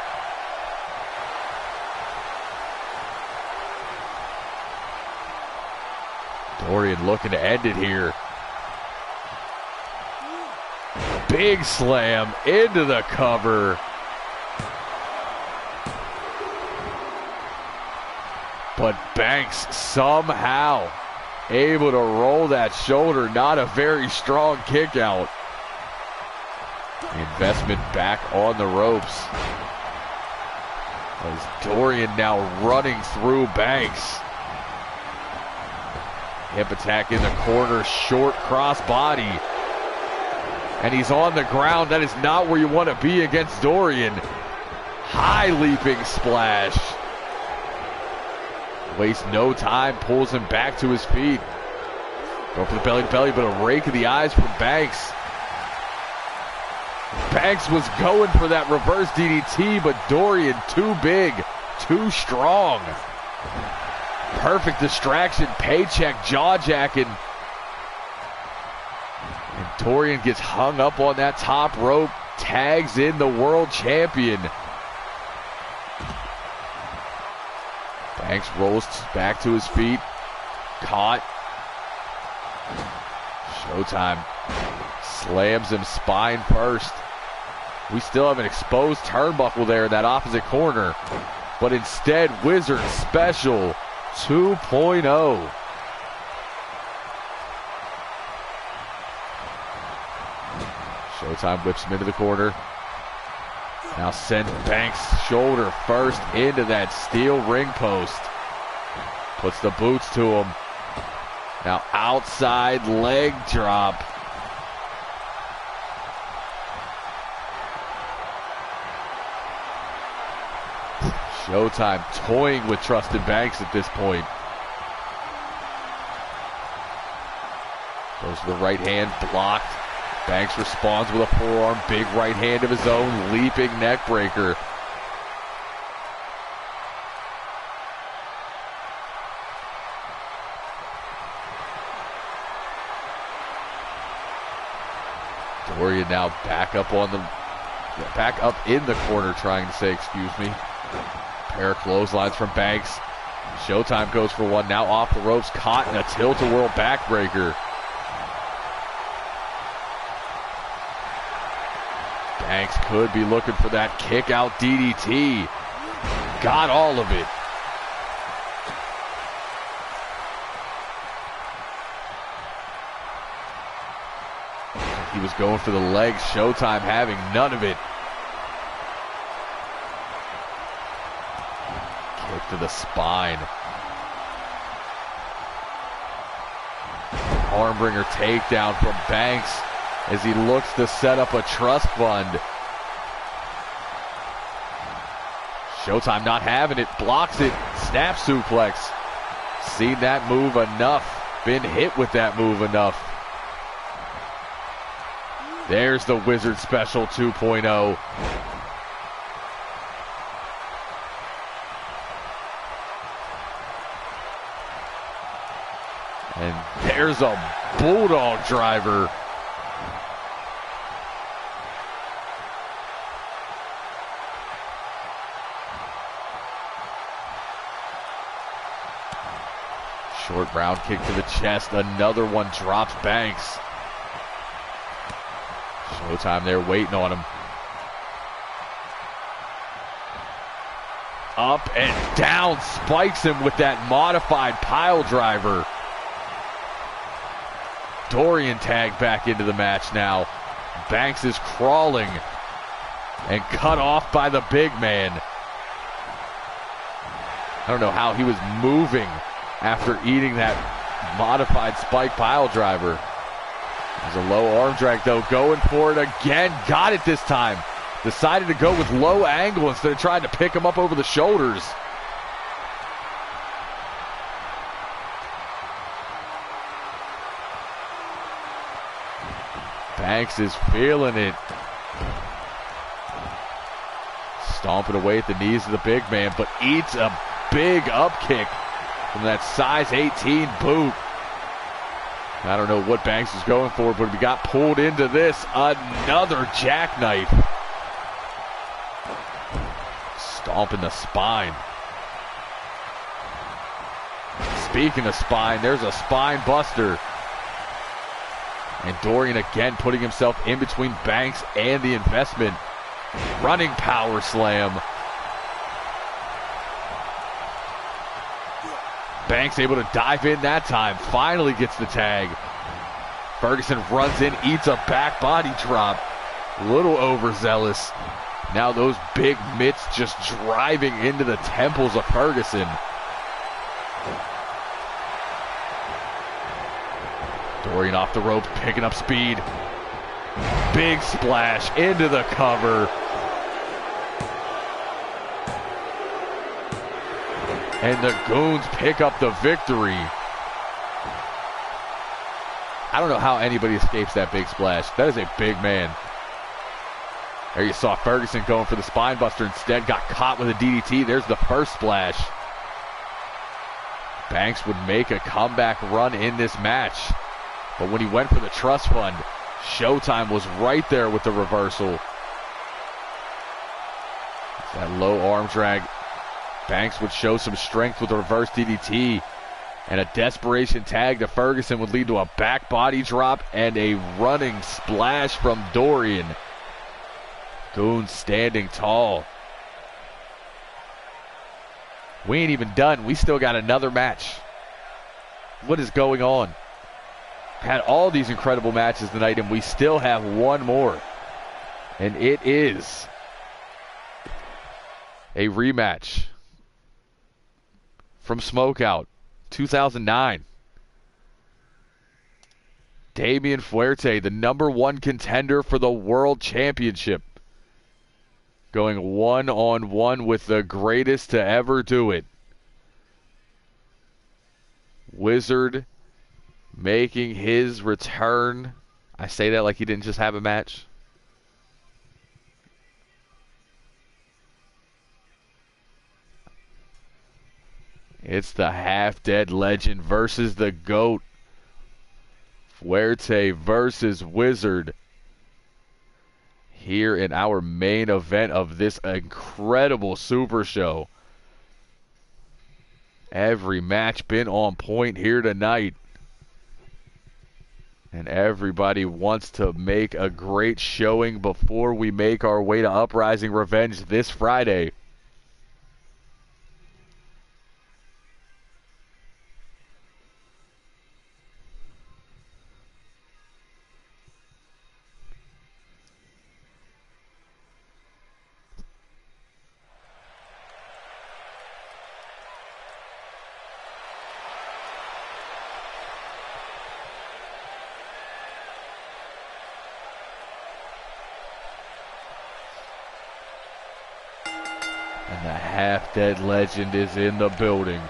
Dorian looking to end it here. Big slam into the cover. But Banks somehow able to roll that shoulder. Not a very strong kick out. The investment back on the ropes. As Dorian now running through Banks. Hip attack in the corner, short cross body. And he's on the ground. That is not where you want to be against Dorian. High leaping splash. Wastes no time, pulls him back to his feet. Go for the belly to belly, but a rake of the eyes from Banks. Banks was going for that reverse DDT, but Dorian too big, too strong. Perfect distraction, Paycheck jaw-jacking. And Dorian gets hung up on that top rope, tags in the world champion. Banks rolls back to his feet, caught. Showtime slams him spine first. We still have an exposed turnbuckle there in that opposite corner, but instead Wizard Special 2.0. Showtime whips him into the corner. Now send Banks shoulder first into that steel ring post. Puts the boots to him. Now outside leg drop. Showtime toying with Trusted Banks at this point. Goes to the right hand, blocked. Banks responds with a forearm, big right hand of his own, leaping neck breaker. Dorian now back up in the corner, trying to say, excuse me. Pair of clotheslines from Banks. Showtime goes for one, now off the ropes, caught in a tilt-a-whirl backbreaker. Banks could be looking for that kick out DDT. Got all of it. He was going for the legs. Showtime having none of it. Kick to the spine. Armbringer takedown from Banks as he looks to set up a trust fund. Showtime not having it, blocks it, snap suplex. Seen that move enough, been hit with that move enough. There's the Wizard Special 2.0. And there's a Bulldog driver. Short round kick to the chest. Another one drops Banks. Showtime there waiting on him. Up and down. Spikes him with that modified pile driver. Dorian tagged back into the match now. Banks is crawling and cut off by the big man. I don't know how he was moving after eating that modified spike pile driver. There's a low arm drag though, going for it again. Got it this time. Decided to go with low angle instead of trying to pick him up over the shoulders. Banks is feeling it. Stomping away at the knees of the big man, but eats a big up kick from that size 18 boot. I don't know what Banks is going for, but he got pulled into this. Another jackknife. Stomping the spine. Speaking of spine, there's a spine buster. And Dorian again putting himself in between Banks and the investment. Running power slam. Banks able to dive in that time. Finally gets the tag. Ferguson runs in, eats a back body drop. A little overzealous. Now those big mitts just driving into the temples of Ferguson. Dorian off the rope, picking up speed. Big splash into the cover. And the Goons pick up the victory. I don't know how anybody escapes that big splash. That is a big man. There you saw Ferguson going for the spine buster. Instead got caught with a DDT. There's the first splash. Banks would make a comeback run in this match. But when he went for the trust fund, Showtime was right there with the reversal. That low arm drag. Banks would show some strength with a reverse DDT. And a desperation tag to Ferguson would lead to a back body drop and a running splash from Dorian. Goons standing tall. We ain't even done. We still got another match. What is going on? Had all these incredible matches tonight, and we still have one more. And it is a rematch from Smokeout 2009. Damian Fuerte, the #1 contender for the World Championship, going one-on-one with the greatest to ever do it. Wizard making his return. I say that like he didn't just have a match. It's the half-dead legend versus the GOAT. Fuerte versus Wizard. Here in our main event of this incredible Super Show. Every match been on point here tonight. And everybody wants to make a great showing before we make our way to Uprising Revenge this Friday. And the half-dead legend is in the building.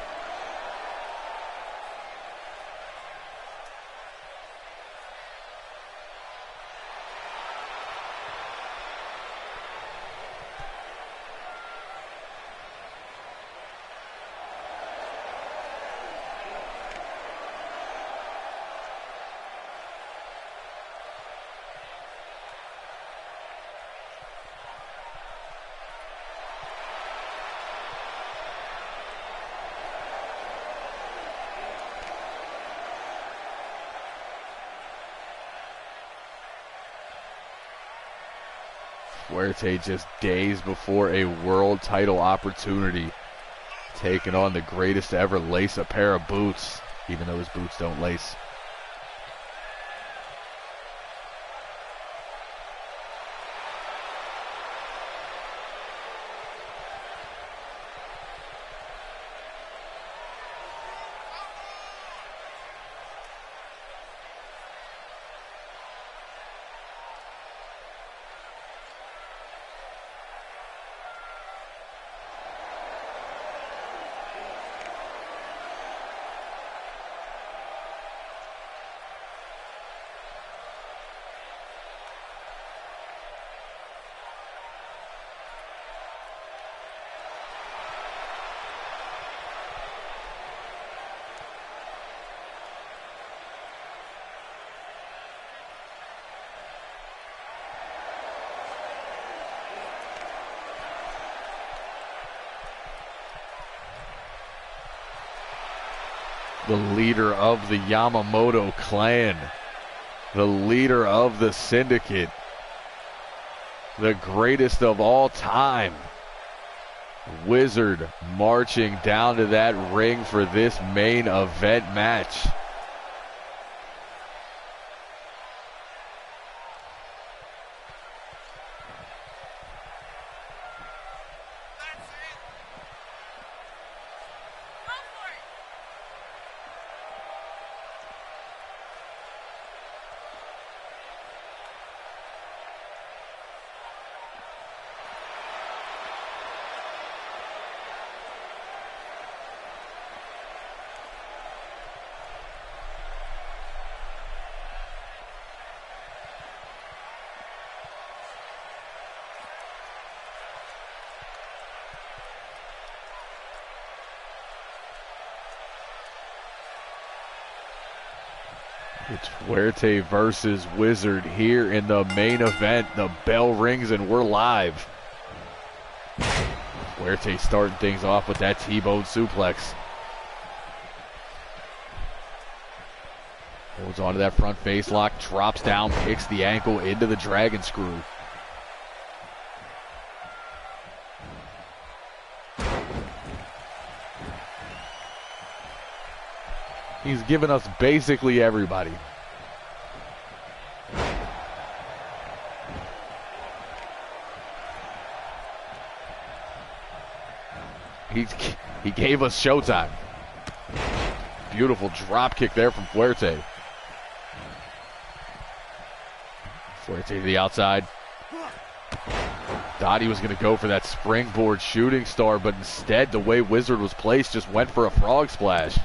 Fuerte just days before a world title opportunity, taking on the greatest to ever lace a pair of boots, even though his boots don't lace. The leader of the Yamamoto clan, the leader of the syndicate, the greatest of all time, Wizard marching down to that ring for this main event match. It's Fuerte versus Wizard here in the main event. The bell rings and we're live. Fuerte starting things off with that T-bone suplex. Holds onto that front face lock, drops down, kicks the ankle into the dragon screw. He's given us basically everybody. He gave us Showtime. Beautiful drop kick there from Fuerte. Fuerte to the outside. Thought he was going to go for that springboard shooting star, but instead, the way Wizard was placed, just went for a frog splash.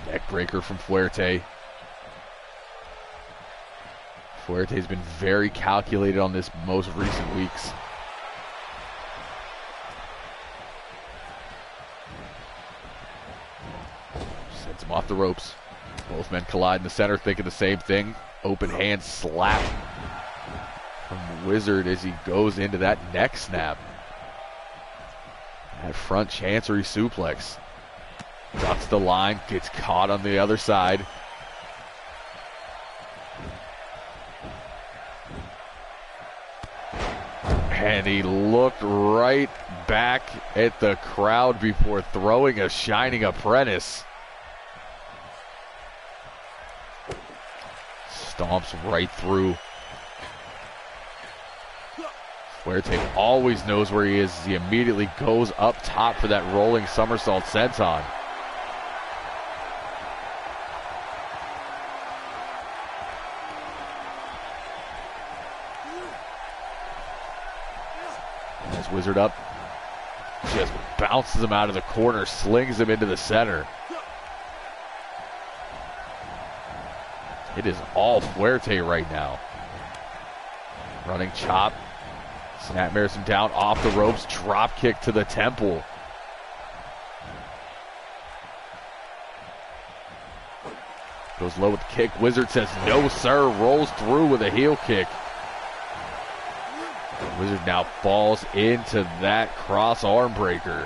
Neckbreaker from Fuerte. Fuerte's been very calculated on this most recent weeks. Sends him off the ropes. Both men collide in the center, thinking the same thing. Open hand slap from Wizard as he goes into that neck snap. That front chancery suplex. Ducks the line, gets caught on the other side. And he looked right back at the crowd before throwing a Shining Apprentice. Stomps right through. Fuerte always knows where he is as he immediately goes up top for that rolling somersault senton. Wizard up. Just bounces him out of the corner, slings him into the center. It is all Fuerte right now. Running chop. Snapmares him down off the ropes. Drop kick to the temple. Goes low with the kick. Wizard says no, sir. Rolls through with a heel kick. Wizard now falls into that cross arm breaker.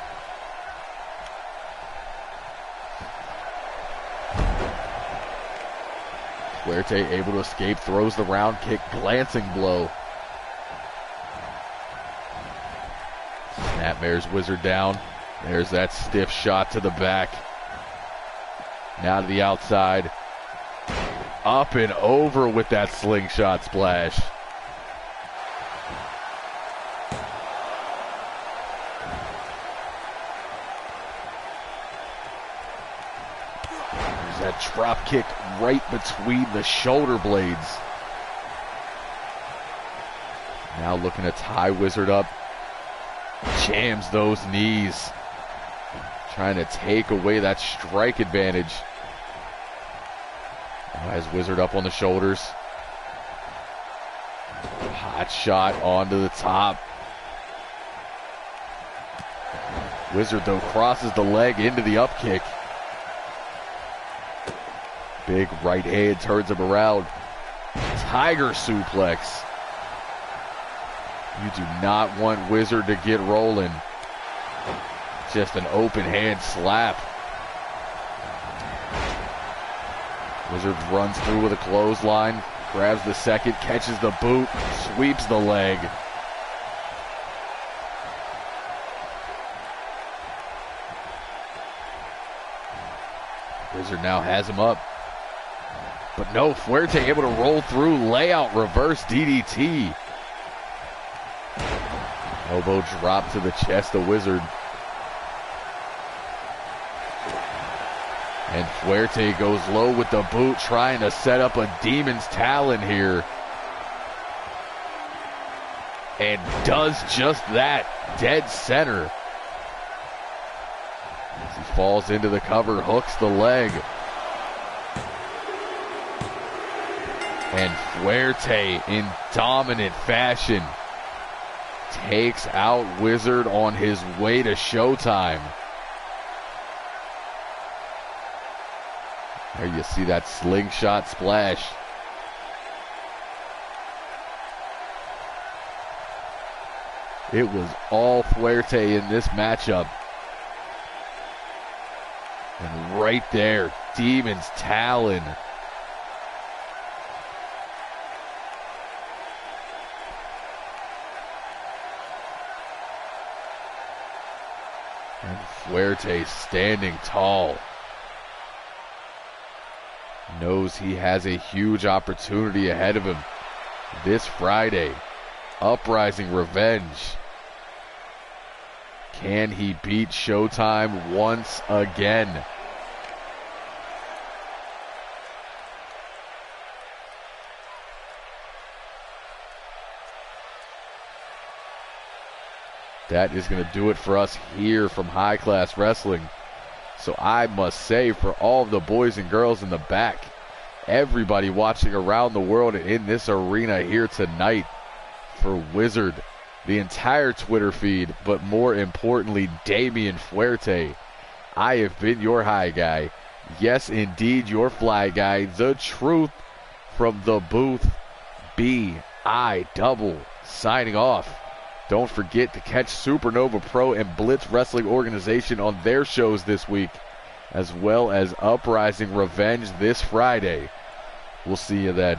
Fuerte able to escape. Throws the round kick. Glancing blow. Snapmares Wizard down. There's that stiff shot to the back. Now to the outside. Up and over with that slingshot splash. There's that drop kick right between the shoulder blades. Now looking to tie Wizard up. Jams those knees. Trying to take away that strike advantage. Has Wizard up on the shoulders. Hot shot onto the top. Wizard, though, crosses the leg into the up kick. Big right hand turns him around. Tiger suplex. You do not want Wizard to get rolling. Just an open hand slap. Wizard runs through with a clothesline, grabs the second, catches the boot, sweeps the leg. Wizard now has him up. But no, Fuerte able to roll through, layout, reverse DDT. Elbow drop to the chest of Wizard. And Fuerte goes low with the boot, trying to set up a Demon's Talon here. And does just that, dead center. As he falls into the cover, hooks the leg. And Fuerte, in dominant fashion, takes out Wizard on his way to Showtime. There you see that slingshot splash. It was all Fuerte in this matchup. And right there, Demon's Talon. And Fuerte standing tall. Knows he has a huge opportunity ahead of him this Friday. Uprising Revenge. Can he beat Showtime once again? That is going to do it for us here from High Class Wrestling. So I must say, for all of the boys and girls in the back, everybody watching around the world and in this arena here tonight, for Wizard, the entire Twitter feed, but more importantly, Damian Fuerte, I have been your high guy. Yes, indeed, your fly guy. The truth from the booth, B.I. Double, signing off. Don't forget to catch Supernova Pro and Blitz Wrestling Organization on their shows this week, as well as Uprising Revenge this Friday. We'll see you then.